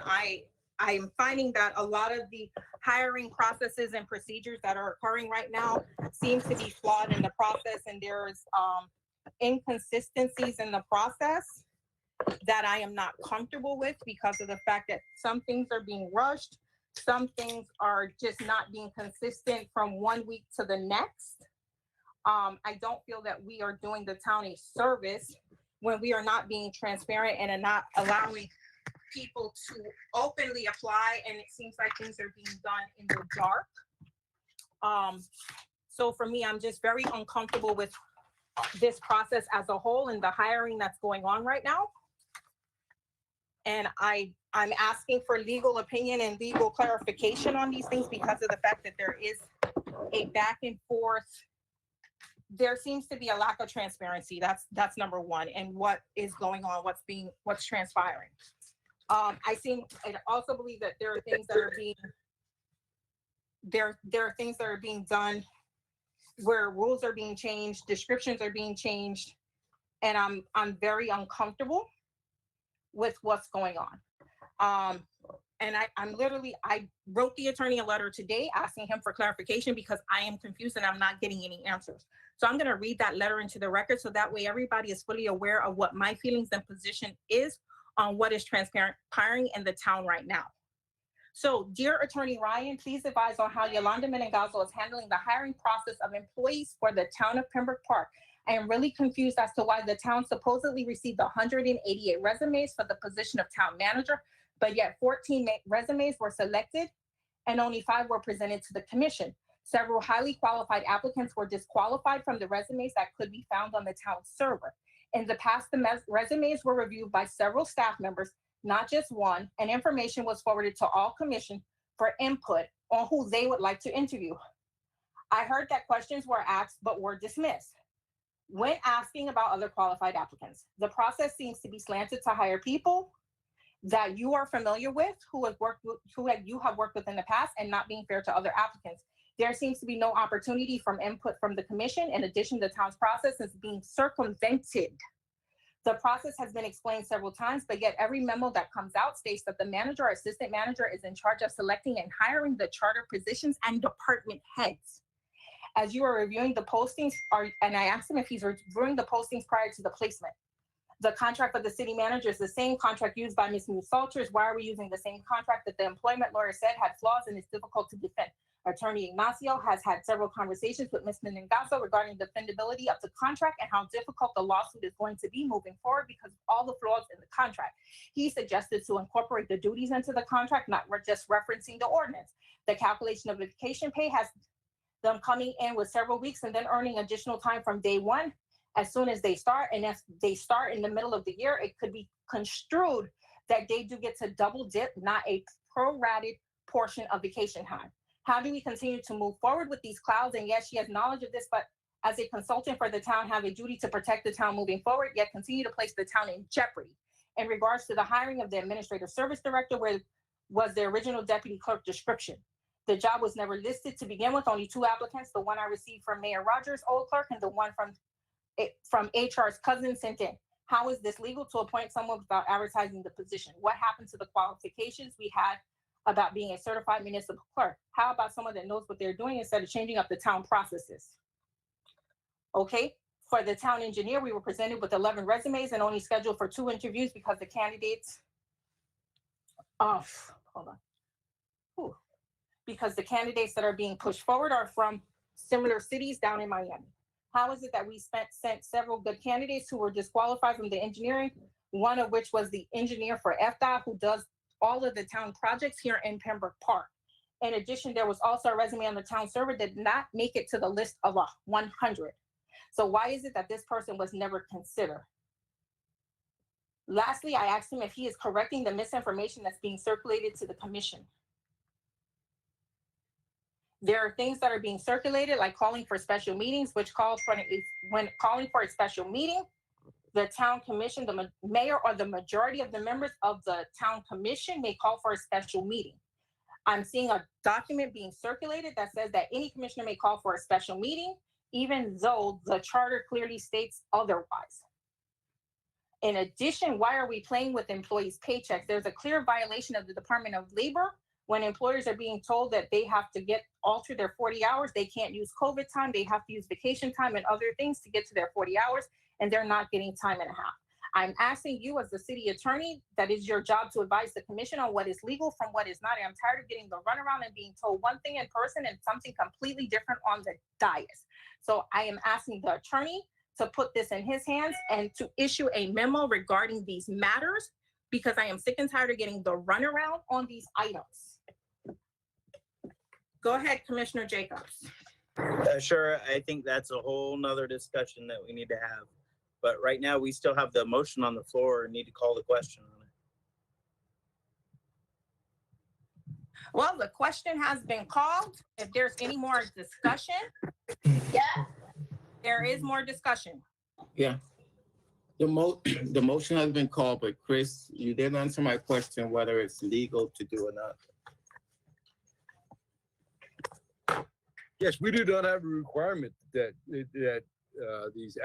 I'm finding that a lot of the hiring processes and procedures that are occurring right now seem to be flawed in the process, and there's inconsistencies in the process that I am not comfortable with because of the fact that some things are being rushed, some things are just not being consistent from one week to the next. I don't feel that we are doing the town a service when we are not being transparent and are not allowing people to openly apply, and it seems like things are being done in the dark. So for me, I'm just very uncomfortable with this process as a whole and the hiring that's going on right now. And I'm asking for legal opinion and legal clarification on these things because of the fact that there is a back and forth. There seems to be a lack of transparency. That's number one. And what is going on, what's transpiring. I also believe that there are things that are being, there are things that are being done where rules are being changed, descriptions are being changed, and I'm very uncomfortable with what's going on. And I wrote the attorney a letter today asking him for clarification because I am confused and I'm not getting any answers. So I'm going to read that letter into the record so that way everybody is fully aware of what my feelings and position is on what is transpiring in the town right now. So, dear Attorney Ryan, please advise on how Yolanda Menengazo is handling the hiring process of employees for the town of Pembroke Park. I am really confused as to why the town supposedly received 188 resumes for the position of town manager, but yet 14 resumes were selected and only 5 were presented to the commission. Several highly qualified applicants were disqualified from the resumes that could be found on the town server. In the past, the resumes were reviewed by several staff members, not just one, and information was forwarded to all commission for input on who they would like to interview. I heard that questions were asked but were dismissed. When asking about other qualified applicants, the process seems to be slanted to hire people that you are familiar with, who you have worked with in the past, and not being fair to other applicants. There seems to be no opportunity from input from the commission. In addition, the town's process is being circumvented. The process has been explained several times, but yet every memo that comes out states that the manager or assistant manager is in charge of selecting and hiring the charter positions and department heads. As you are reviewing the postings, and I asked him if he's reviewing the postings prior to the placement. The contract for the city manager is the same contract used by Ms. Salters. Why are we using the same contract that the employment lawyer said had flaws and is difficult to defend? Attorney Ignacio has had several conversations with Ms. Menengazo regarding the defendability of the contract and how difficult the lawsuit is going to be moving forward because of all the flaws in the contract. He suggested to incorporate the duties into the contract, not just referencing the ordinance. The calculation of vacation pay has them coming in with several weeks and then earning additional time from day one as soon as they start. And if they start in the middle of the year, it could be construed that they do get to double dip, not a prorated portion of vacation time. How do we continue to move forward with these clouds? And yes, she has knowledge of this, but as a consultant for the town, have a duty to protect the town moving forward, yet continue to place the town in jeopardy. In regards to the hiring of the administrative service director, where was the original deputy clerk description? The job was never listed to begin with, only 2 applicants, the one I received from Mayor Rogers' old clerk and the one from HR's cousin sent in. How is this legal to appoint someone without advertising the position? What happened to the qualifications we had about being a certified municipal clerk? How about someone that knows what they're doing instead of changing up the town processes? Okay, for the town engineer, we were presented with 11 resumes and only scheduled for 2 interviews because the candidates, because the candidates that are being pushed forward are from similar cities down in Miami. How is it that we sent several good candidates who were disqualified from the engineering, one of which was the engineer for FDOT, who does all of the town projects here in Pembroke Park. In addition, there was also a resume on the town server that did not make it to the list of 100. So why is it that this person was never considered? Lastly, I asked him if he is correcting the misinformation that's being circulated to the commission. There are things that are being circulated, like calling for special meetings, which calls for when calling for a special meeting, the town commission, the mayor or the majority of the members of the town commission may call for a special meeting. I'm seeing a document being circulated that says that any commissioner may call for a special meeting, even though the charter clearly states otherwise. In addition, why are we playing with employees' paychecks? There's a clear violation of the Department of Labor when employers are being told that they have to alter their 40 hours. They can't use COVID time. They have to use vacation time and other things to get to their 40 hours, and they're not getting time and a half. I'm asking you as the city attorney, that is your job to advise the commission on what is legal from what is not. And I'm tired of getting the runaround and being told one thing in person and something completely different on the dais. So I am asking the attorney to put this in his hands and to issue a memo regarding these matters, because I am sick and tired of getting the runaround on these items. Go ahead, Commissioner Jacobs. Sure, I think that's a whole nother discussion that we need to have. But right now, we still have the motion on the floor and need to call the question on it. Well, the question has been called. If there's any more discussion, there is more discussion. Yeah. The motion has been called, but Chris, you didn't answer my question whether it's legal to do or not. Yes, we do not have a requirement that these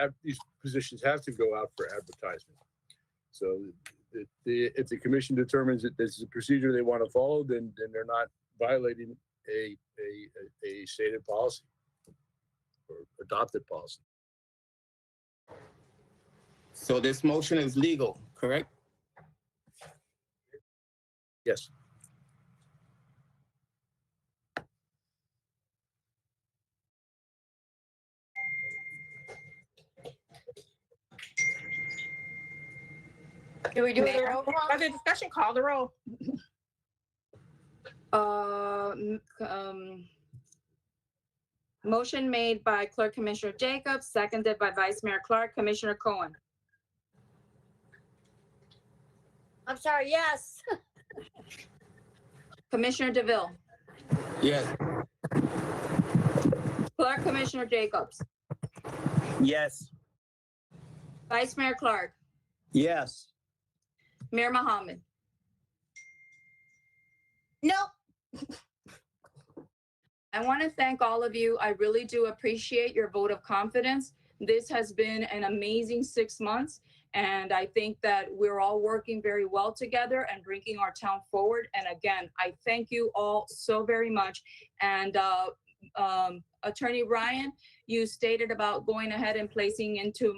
positions have to go out for advertisement. So if the commission determines that this is a procedure they want to follow, then they're not violating a stated policy or adopted policy. So this motion is legal, correct? Yes. Do we do the roll call? Further discussion, call the roll. Motion made by Clerk Commissioner Jacobs, seconded by Vice Mayor Clark. Commissioner Cohen. I'm sorry, yes. Commissioner DeVille. Yes. Clerk Commissioner Jacobs. Yes. Vice Mayor Clark. Yes. Mayor Mohammed. No. I want to thank all of you. I really do appreciate your vote of confidence. This has been an amazing 6 months, and I think that we're all working very well together and bringing our town forward. And again, I thank you all so very much. And Attorney Ryan, you stated about going ahead and placing into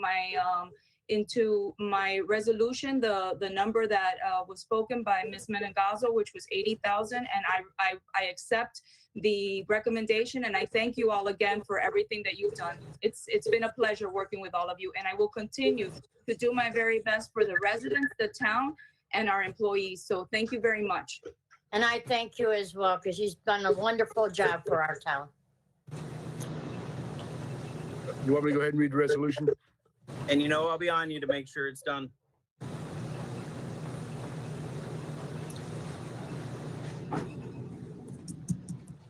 my resolution the number that was spoken by Ms. Menengazo, which was 80,000, and I accept the recommendation, and I thank you all again for everything that you've done. It's been a pleasure working with all of you, and I will continue to do my very best for the residents, the town, and our employees. So thank you very much. And I thank you as well, because you've done a wonderful job for our town. You want me to go ahead and read the resolution? And you know, I'll be on you to make sure it's done.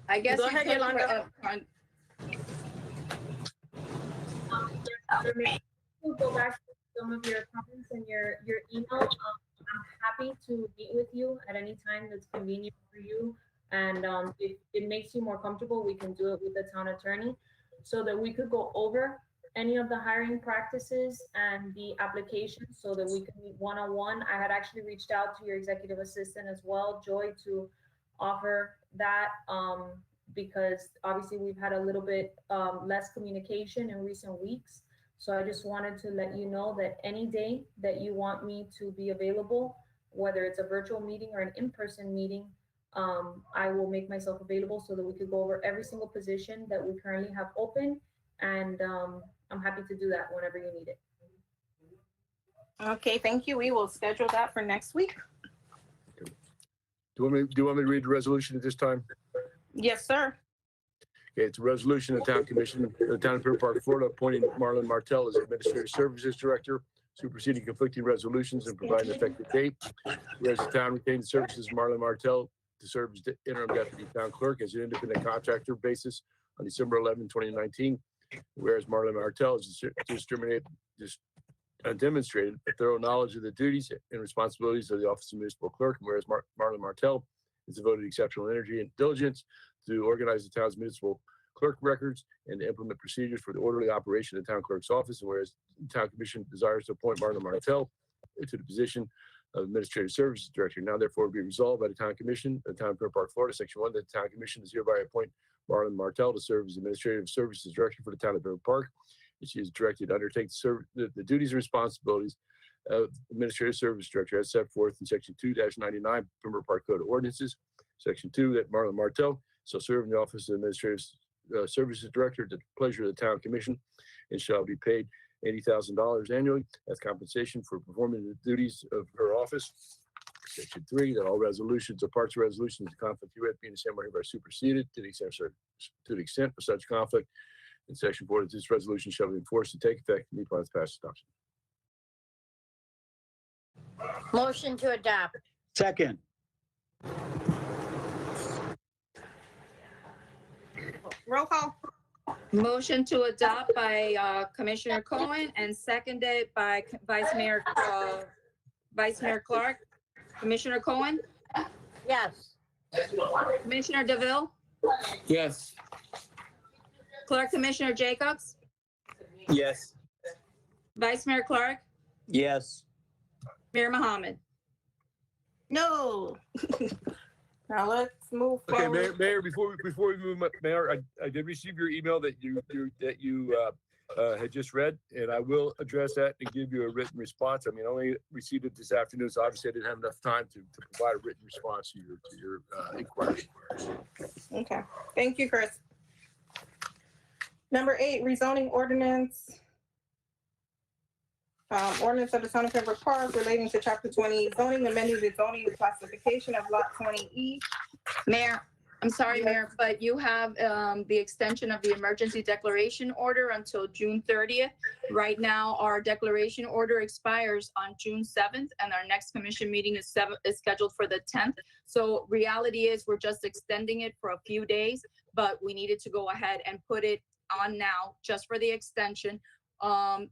I guess Go you ahead, could Yolanda. We'll go back to some of your comments and your email. I'm happy to meet with you at any time that's convenient for you. And if it makes you more comfortable, we can do it with the town attorney so that we could go over any of the hiring practices and the applications so that we can meet one-on-one. I had actually reached out to your executive assistant as well, Joy, to offer that because obviously we've had a little bit less communication in recent weeks. So I just wanted to let you know that any day that you want me to be available, whether it's a virtual meeting or an in-person meeting, I will make myself available so that we could go over every single position that we currently have open. And I'm happy to do that whenever you need it. Okay, thank you. We will schedule that for next week. Do you want me to read the resolution at this time? Yes, sir. Okay, it's a resolution of the Town Commission of the Town of Pembroke Park, Florida, appointing Marlen Martell as Administrative Services Director, superseding conflicting resolutions and providing an effective date. Whereas the town retained the services of Marlen Martell to serve as the interim deputy town clerk as an independent contractor basis on December 11, 2019. Whereas Marlen Martell is demonstrated a thorough knowledge of the duties and responsibilities of the Office of Municipal Clerk, and whereas Marlen Martell is devoted exceptional energy and diligence to organize the town's municipal clerk records and to implement procedures for the orderly operation of the town clerk's office, and whereas the town commission desires to appoint Marlen Martell to the position of Administrative Services Director. Now therefore be resolved by the Town Commission of the Town of Pembroke Park, Florida, Section 1, that the Town Commission is hereby appoint Marlen Martell to serve as Administrative Services Director for the Town of Pembroke Park. And she is directed to undertake the duties and responsibilities of Administrative Service Director as set forth in Section 2-99 Pembroke Park Code of Ordinances. Section 2, that Marlen Martell shall serve in the Office of Administrative Services Director at the pleasure of the Town Commission and shall be paid $80,000 annually as compensation for performing the duties of her office. Section 3, that all resolutions or parts of resolutions of conflict herewith being the same way hereby superseded to the extent of such conflict. In Section 4, that this resolution shall be enforced and take effect immediately upon its passage adoption. Motion to adopt. Second. Roll call. Motion to adopt by Commissioner Cohen and seconded by Vice Mayor Clark. Commissioner Cohen, Yes. Commissioner DeVille, Yes. Clerk Commissioner Jacobs, Yes. Vice Mayor Clark, Yes. Mayor Mohammed. No. Now let's move Okay, forward. Mayor, before we move, Mayor, I did receive your email that you had just read, and I will address that and give you a written response. I mean, I only received it this afternoon, so obviously I didn't have enough time to provide a written response to your inquiry. Okay, thank you, Chris. Number 8, rezoning ordinance. Ordinance of the Town of Pembroke Park relating to Chapter 20 zoning, amending the zoning classification of Lot 20E. Mayor, I'm sorry, Mayor, but you have the extension of the emergency declaration order until June 30th. Right now, our declaration order expires on June 7th, and our next commission meeting is scheduled for the 10th. So reality is we're just extending it for a few days, but we needed to go ahead and put it on now just for the extension. The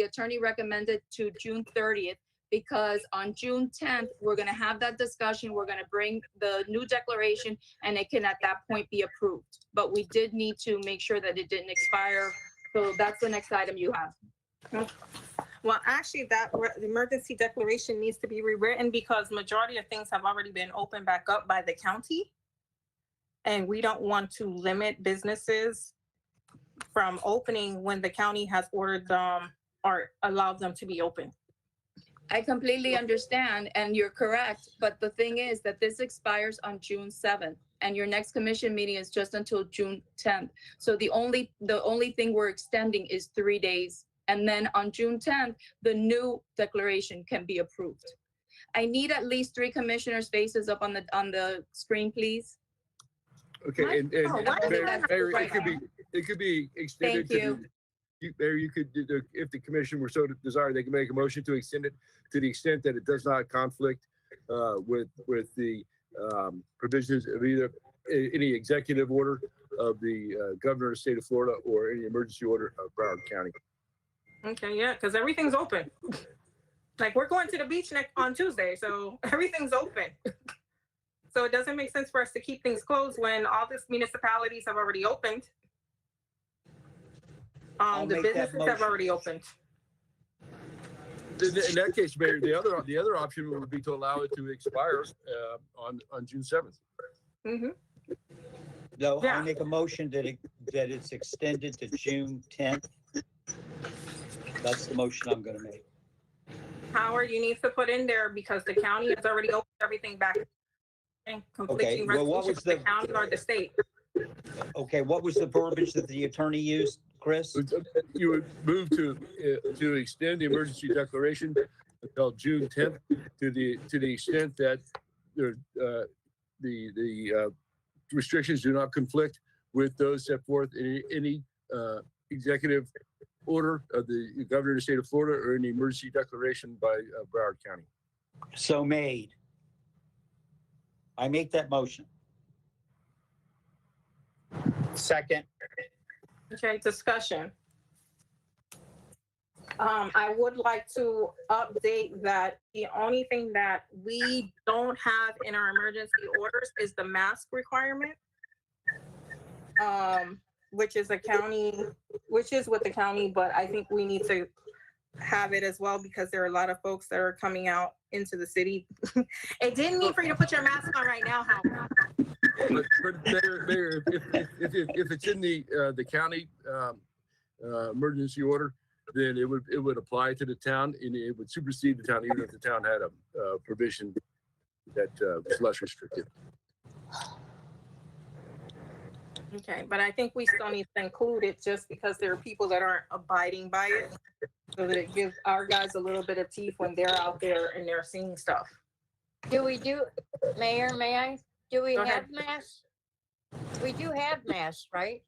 attorney recommended to June 30th because on June 10th, we're gonna have that discussion. We're gonna bring the new declaration and it can at that point be approved. But we did need to make sure that it didn't expire. So that's the next item you have. Well, actually, the emergency declaration needs to be rewritten because majority of things have already been opened back up by the county. And we don't want to limit businesses from opening when the county has ordered them or allowed them to be open. I completely understand, and you're correct, but the thing is that this expires on June 7th, and your next commission meeting is just until June 10th. So the only thing we're extending is 3 days, and then on June 10th, the new declaration can be approved. I need at least 3 commissioners' faces up on the screen, please. Okay, and Mayor, it could be extended. Thank you. Mayor, you could, if the commission were so desired, they can make a motion to extend it to the extent that it does not conflict with the provisions of either any executive order of the governor of the state of Florida or any emergency order of Broward County. Okay, yeah, because everything's open. Like, we're going to the beach on Tuesday, so everything's open. So it doesn't make sense for us to keep things closed when all these municipalities have already opened. The businesses have already opened. In that case, Mayor, the other option would be to allow it to expire on June 7th. Mm-hmm. No, Yeah. I make a motion that it's extended to June 10th. That's the motion I'm gonna make. Howard, you need to put in there because the county has already opened everything back. And conflicting well, what resolutions was with the the- county or the state. Okay, what was the verbiage that the attorney used, Chris? You would move to extend the emergency declaration until June 10th to the extent that the restrictions do not conflict with those set forth in any executive order of the governor of the state of Florida or any emergency declaration by Broward County. So made. I make that motion. Second. Okay, discussion. I would like to update that the only thing that we don't have in our emergency orders is the mask requirement. Which is with the county, but I think we need to have it as well because there are a lot of folks that are coming out into the city. It didn't mean for you to put your mask on right now, Howard. But Mayor, if it's in the county emergency order, then it would apply to the town and it would supersede the town, even if the town had a provision that was less restrictive. Okay, but I think we still need to include it just because there are people that aren't abiding by it. So that it gives our guys a little bit of teeth when they're out there and they're seeing stuff. Mayor, may I? Do we Go have ahead. masks? We do have masks, right?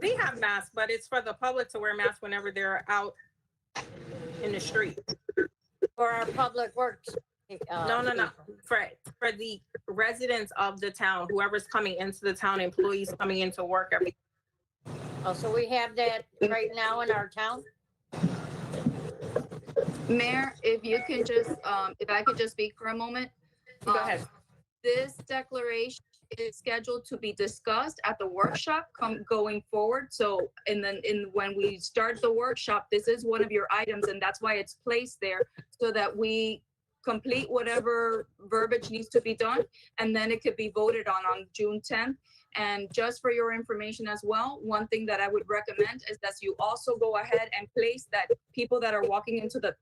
We have masks, but it's for the public to wear masks whenever they're out in the street. For our public works. No. people. For the residents of the town, whoever's coming into the town, employees coming into work every. Oh, so we have that right now in our town? Mayor, if you can just, if I could just speak for a moment. Go ahead. This declaration is scheduled to be discussed at the workshop going forward. So, and then when we start the workshop, this is one of your items and that's why it's placed there so that we complete whatever verbiage needs to be done. And then it could be voted on June 10th. And just for your information as well, one thing that I would recommend is that you also go ahead and place that people that are walking into the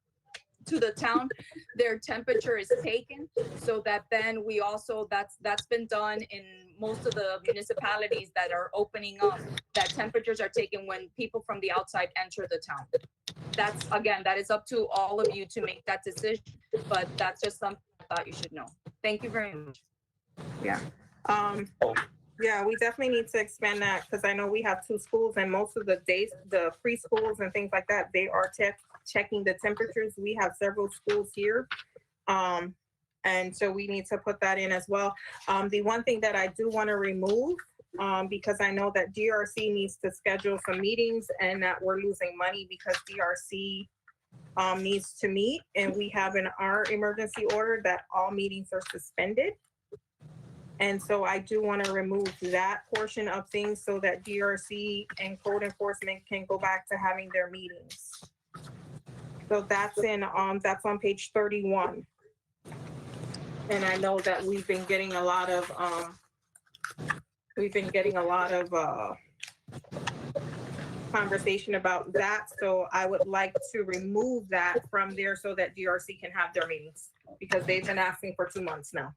town, their temperature is taken, so that then we also, that's been done in most of the municipalities that are opening up, that temperatures are taken when people from the outside enter the town. That's, again, that is up to all of you to make that decision, but that's just something I thought you should know. Thank you very much. Yeah. Yeah, we definitely need to expand that because I know we have 2 schools and most of the days, the preschools and things like that, they are checking the temperatures. We have several schools here. And so we need to put that in as well. The one thing that I do want to remove, because I know that DRC needs to schedule some meetings and that we're losing money because DRC needs to meet. And we have in our emergency order that all meetings are suspended. And so I do want to remove that portion of things so that DRC and code enforcement can go back to having their meetings. So that's that's on page 31. And I know that we've been getting a lot of conversation about that. So I would like to remove that from there so that DRC can have their meetings because they've been asking for 2 months now.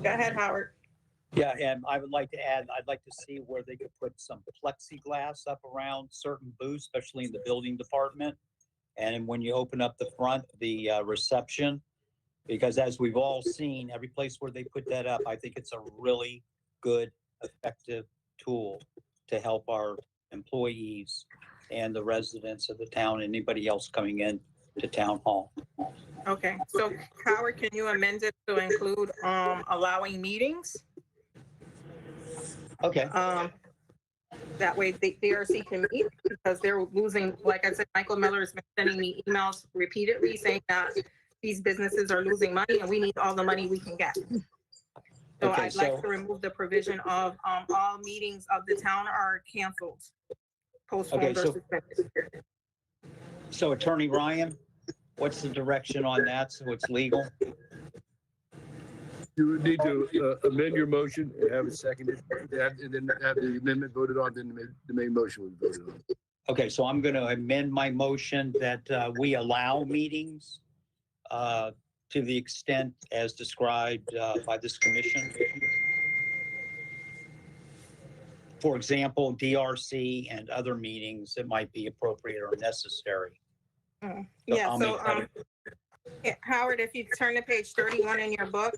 Go ahead, Howard. Yeah, and I would like to add, I'd like to see where they could put some plexiglass up around certain booths, especially in the building department. And when you open up the front, the reception, because as we've all seen, every place where they put that up, I think it's a really good, effective tool to help our employees and the residents of the town, and anybody else coming in to town hall. Okay, so Howard, can you amend it to include allowing meetings? Okay. That way the DRC can meet because they're losing, like I said, Michael Miller has been sending me emails repeatedly saying that these businesses are losing money and we need all the money we can get. So Okay, I'd like to remove the provision of all meetings of the town are canceled, postponed or suspended. So Attorney Ryan, what's the direction on that so it's legal? You would need to amend your motion and have it seconded, and then have the amendment voted on, then the main motion was voted on. Okay, so I'm going to amend my motion that we allow meetings to the extent as described by this commission. For example, DRC and other meetings that might be appropriate or necessary. Yeah, so Howard, if you turn to page 31 in your book,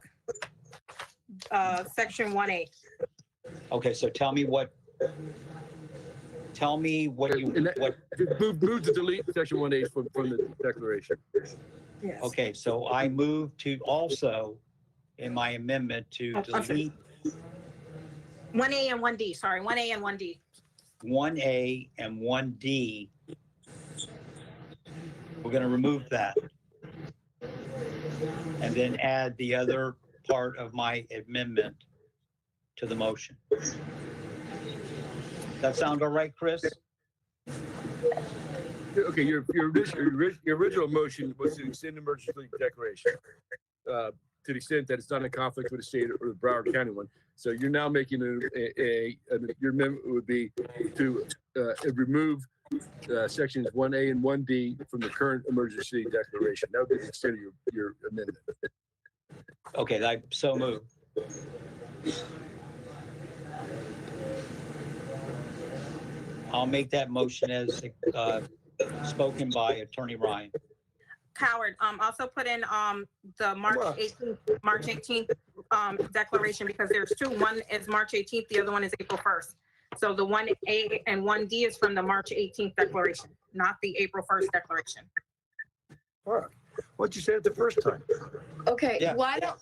section 1A. Okay, so tell me what you, Move to delete section 1A from the declaration. Yes. okay, so I move to also, in my amendment, to delete 1A and 1D, sorry, 1A and 1D. 1A and 1D. We're going to remove that. And then add the other part of my amendment to the motion. That sound all right, Chris? Okay, your original motion was to extend the emergency declaration to the extent that it's not in conflict with the state or the Broward County one. So you're now making your amendment would be to remove sections 1A and 1D from the current emergency declaration. That would be the extent of your amendment. Okay, I so move. I'll make that motion as spoken by Attorney Ryan. Howard, also put in the March 18th declaration, because there's two. One is March 18th, the other one is April 1st. So the 1A and 1D is from the March 18th declaration, not the April 1st declaration. What you said the first time? Okay, Yeah. why don't,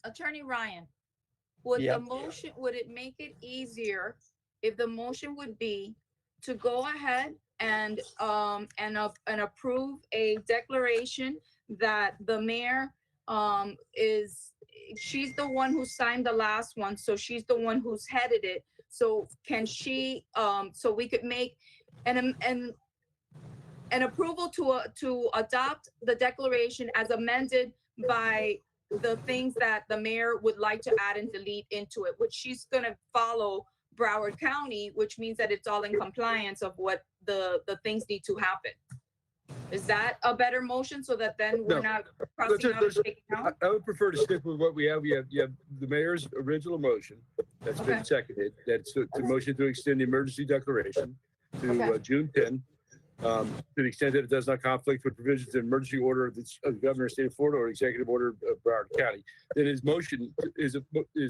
Attorney Ryan, would Yeah. the motion, would it make it easier if the motion would be to go ahead and approve a declaration that the mayor she's the one who signed the last one, so she's the one who's headed it. So can she, so we could make an approval to adopt the declaration as amended by the things that the mayor would like to add and delete into it, which she's gonna follow Broward County, which means that it's all in compliance of what the things need to happen. Is that a better motion, so that then we're No. not crossing out and taking out? I would prefer to stick with what we have. You have the mayor's original motion that's been Okay. seconded. That's the motion to extend the emergency declaration to Okay. June 10. To the extent that it does not conflict with provisions of the emergency order of the governor of the state of Florida or executive order of Broward County. Then his motion is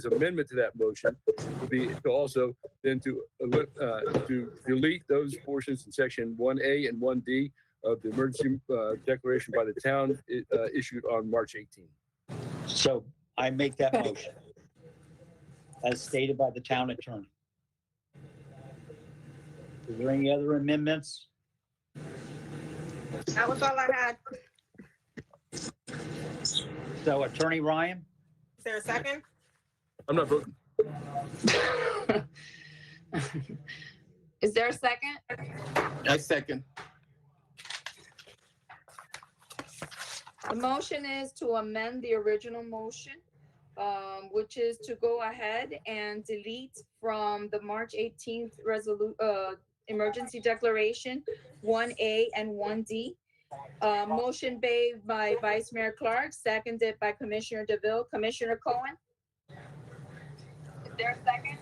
amendment to that motion would be to also then to delete those portions in section 1A and 1D of the emergency declaration by the town issued on March 18. So I make that motion as stated by the town attorney. Is there any other amendments? That was all I had. So Attorney Ryan? Is there a second? I'm not voting. Is there a second? I second. The motion is to amend the original motion, which is to go ahead and delete from the March 18th emergency declaration, 1A and 1D. Motion made by Vice Mayor Clark, seconded by Commissioner DeVille. Commissioner Cohen? Is there a second?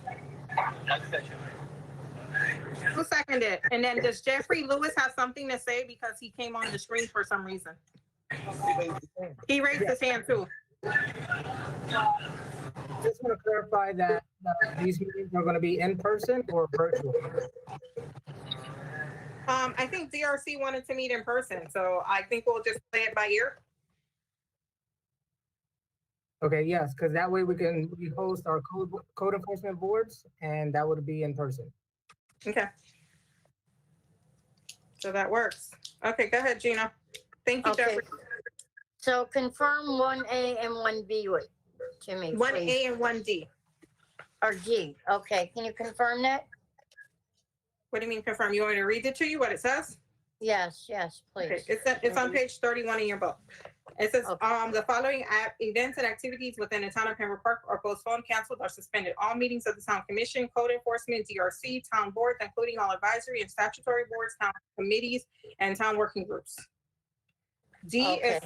Who seconded it? And then does Jeffrey Lewis have something to say, because he came on the screen for some reason? He raised his hand too. Just want to clarify that these meetings are going to be in person or virtual. I think DRC wanted to meet in person, so I think we'll just play it by ear. Okay, yes, because that way we host our code enforcement boards, and that would be in person. Okay. So that works. Okay, go ahead, Gina. Thank you, Okay. Jeffrey. So confirm 1A and 1B to me, please. 1A and 1D. Or D, okay, can you confirm that? What do you mean confirm? You want me to read it to you, what it says? Yes, Okay, please. it's on page 31 in your book. It says, Okay. the following events and activities within the town of Pembroke Park are postponed, canceled, or suspended. All meetings of the town commission, code enforcement, DRC, town boards, including all advisory and statutory boards, town committees, and town working groups. D is,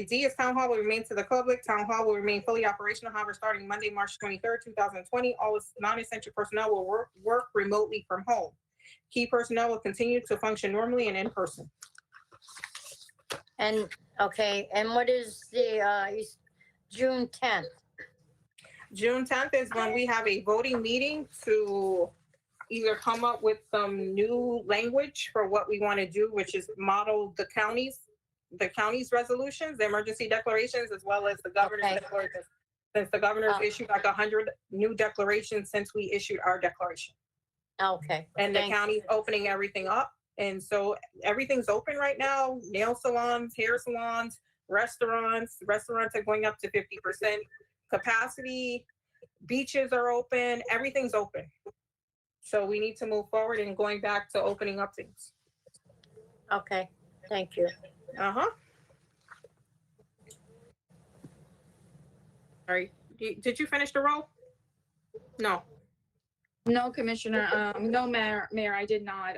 D is town hall will remain to the public. Town hall will remain fully operational. However, starting Monday, March 23rd, 2020, all non-essential personnel will work remotely from home. Key personnel will continue to function normally and in person. And, okay, and what is the June 10th? June 10th is when we have a voting meeting to either come up with some new language for what we want to do, which is model the county's resolutions, the emergency declarations, as well as the governor's Okay. declarations. since the governor's Oh. issued like 100 new declarations since we issued our declaration. Okay. And the thank- county's opening everything up. And so everything's open right now. Nail salons, hair salons, restaurants are going up to 50% capacity. Beaches are open, everything's open. So we need to move forward and going back to opening up things. Okay, thank you. Uh-huh. All right, did you finish the roll? No. No, Commissioner, no, Mayor, I did not.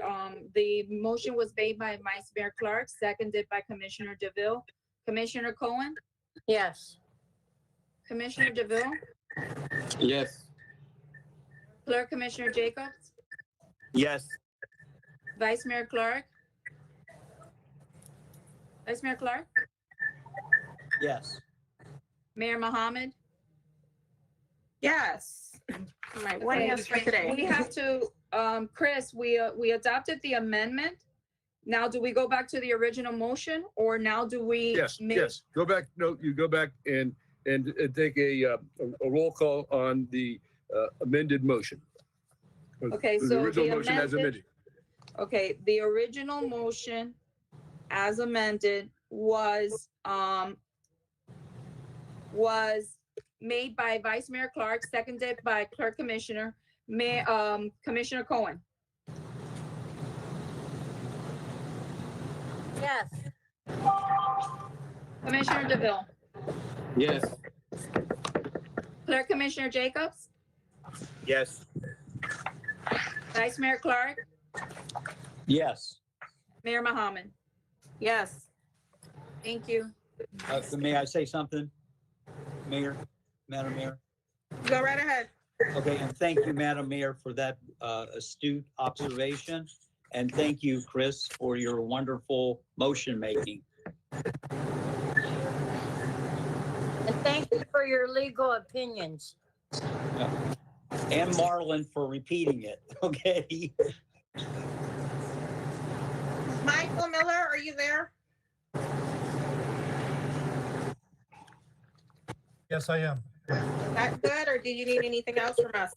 The motion was made by Vice Mayor Clark, seconded by Commissioner DeVille. Commissioner Cohen, Yes. Commissioner DeVille, Yes. Clerk Commissioner Jacobs, Yes. Vice Mayor Clark. Vice Mayor Clark, Yes. Mayor Mohammed. Yes. My one Okay, yes for today. We have to, Chris, we adopted the amendment. Now, do we go back to the original motion or now do we? Yes, make- yes. Go back, no, you go back and take a roll call on the amended motion. Okay, The so original the motion as amended, amended. okay, the original motion as amended was made by Vice Mayor Clark, seconded by Clerk Commissioner, Commissioner Cohen. Yes. Commissioner DeVille, Yes. Clerk Commissioner Jacobs, Yes. Vice Mayor Clark, Yes. Mayor Mohammed. Yes. Thank you. May I say something? Mayor, Madam Mayor? Go right ahead. Okay, and thank you, Madam Mayor, for that astute observation. And thank you, Chris, for your wonderful motion making. And thank you for your legal opinions. And Marlen for repeating it, okay? Michael Miller, are you there? Yes, I am. That good, or do you need anything else from us?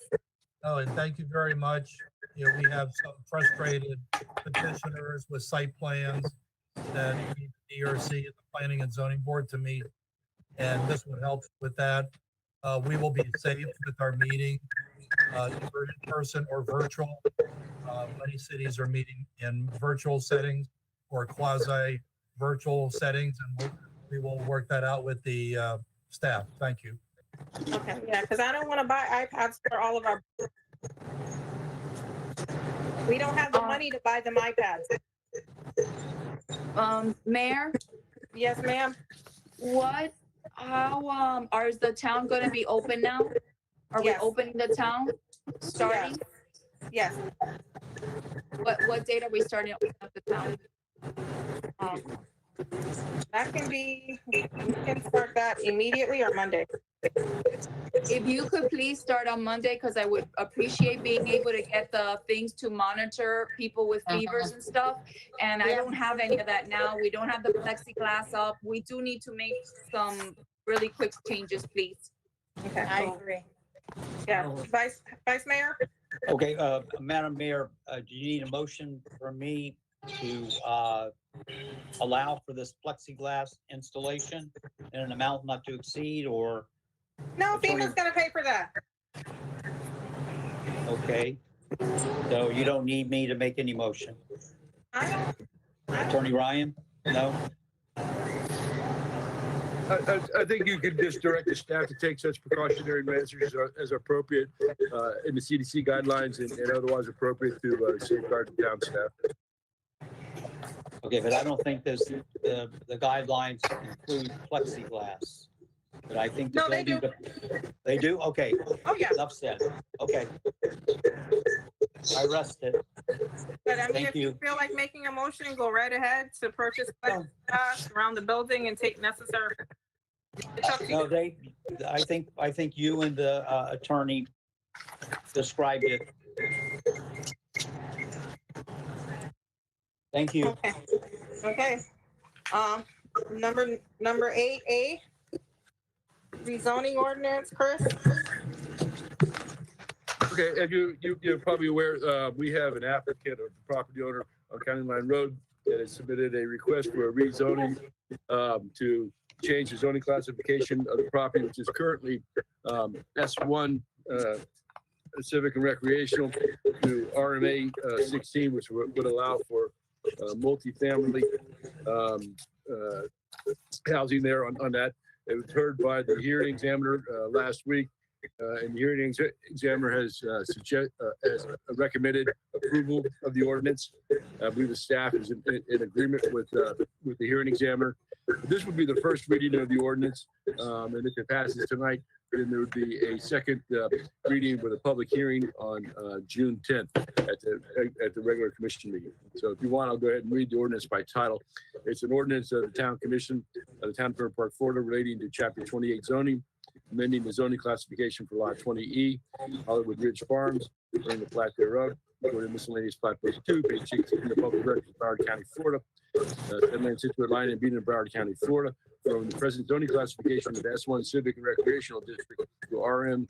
Oh, and thank you very much. You know, we have some frustrated petitioners with site plans that need the DRC and the Planning and Zoning Board to meet. And this would help with that. We will be safe with our meeting, either in person or virtual. Many cities are meeting in virtual settings or quasi-virtual settings, and we will work that out with the staff. Thank you. Okay, yeah, because I don't want to buy iPads for all of our. We don't have the money to buy them iPads. Mayor, Yes, ma'am. how, is the town gonna be open now? Are we Yes. opening the town starting? Yes. What date are we starting opening up the town? That can be, we can start that immediately or Monday. If you could please start on Monday, because I would appreciate being able to get the things to monitor people with fevers and stuff. And I Yeah. don't have any of that now. We don't have the plexiglass up. We do need to make some really quick changes, please. Okay. I agree. Yeah, Vice Mayor? Okay, Madam Mayor, do you need a motion from me to allow for this plexiglass installation in an amount not to exceed, or, No, FEMA's gonna pay for that. okay? So you don't need me to make any motion? I don't, Attorney Ryan? No? I think you could just direct the staff to take such precautionary measures as appropriate in the CDC guidelines and otherwise appropriate to safeguard the town staff. Okay, but I don't think this, the guidelines include plexiglass. But I think. the No, they building They do? Okay, oh, yeah, enough said. Okay. I rest it. but I mean, Thank if you you. feel like making a motion, go right ahead to purchase plexiglass around the building and take necessary. It's up to you. No, I think you and the attorney described it. Thank you. Okay, okay. Number 8A, Rezoning ordinance, Chris? Okay, as you're probably aware, we have an applicant or property owner on County Line Road that has submitted a request for a rezoning to change the zoning classification of the property, which is currently S1 civic and recreational to RMA 16, which would allow for multifamily housing there on that. It was heard by the hearing examiner last week. And the hearing examiner has recommended approval of the ordinance. I believe the staff is in agreement with the hearing examiner. This would be the first reading of the ordinance, and if it passes tonight, then there would be a second reading with a public hearing on June 10th at the regular commission meeting. So if you want, I'll go ahead and read the ordinance by title. It's an ordinance of the Town Commission of the Town of Pembroke, Florida, relating to Chapter 28 zoning, amending the zoning classification for Lot 20E, Hollywood Ridge Farms, during the plat thereof, according to miscellaneous plat book 2, page 16, the public record of Broward County, Florida. Land Situate line and being in Broward County, Florida, from the present zoning classification of S1 Civic and Recreational District to RM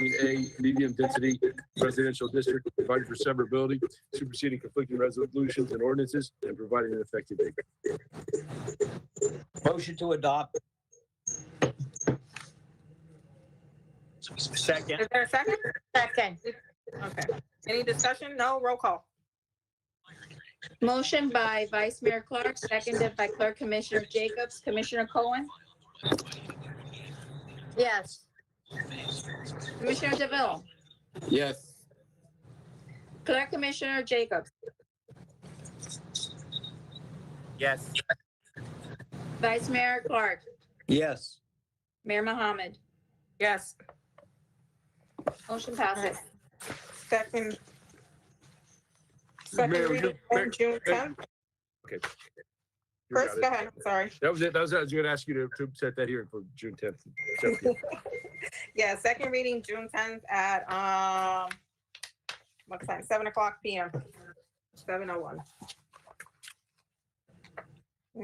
16A medium density residential district, providing for severability, superseding conflicting resolutions and ordinances, and providing an effective date. Motion to adopt. Second. Is there a second? Second. Okay. Any discussion? No, roll call. Motion by Vice Mayor Clark, seconded by Clerk Commissioner Jacobs. Commissioner Cohen, Yes. Commissioner DeVille, Yes. Clerk Commissioner Jacobs, Yes. Vice Mayor Clark, Yes. Mayor Mohammed. Yes. Motion passes. Second Mayor, reading on June 10th. Okay. You Chris, got it. go ahead. Sorry. That was it. I was going to ask you to set that hearing for June 10th. 17th. Yeah, second reading June 10th at what time? 7:00 p.m. 7:01.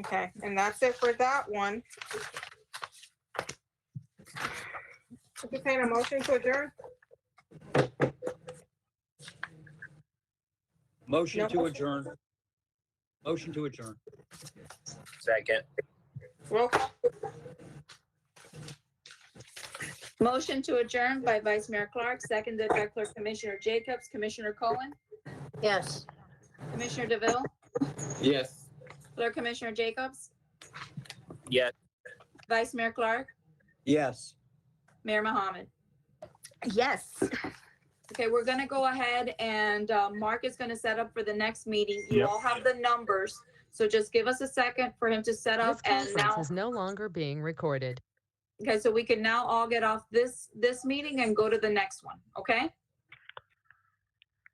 Okay, and that's it for that one. Entertain a motion to adjourn? Motion No. to adjourn. Motion to adjourn. Second. Roll call. Motion to adjourn by Vice Mayor Clark, seconded by Clerk Commissioner Jacobs. Commissioner Cohen, Yes. Commissioner DeVille, Yes. Clerk Commissioner Jacobs, Yes. Vice Mayor Clark, Yes. Mayor Mohammed. Yes. Okay, we're gonna go ahead and Mark is gonna set up for the next meeting. You Yep. all have the numbers, so just give us a second for him to set up This and conference now, is no longer being recorded. okay, so we can now all get off this meeting and go to the next one, okay?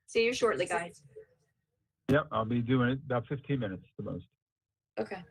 See you shortly, guys. Yep, I'll be doing it about 15 minutes the most. Okay.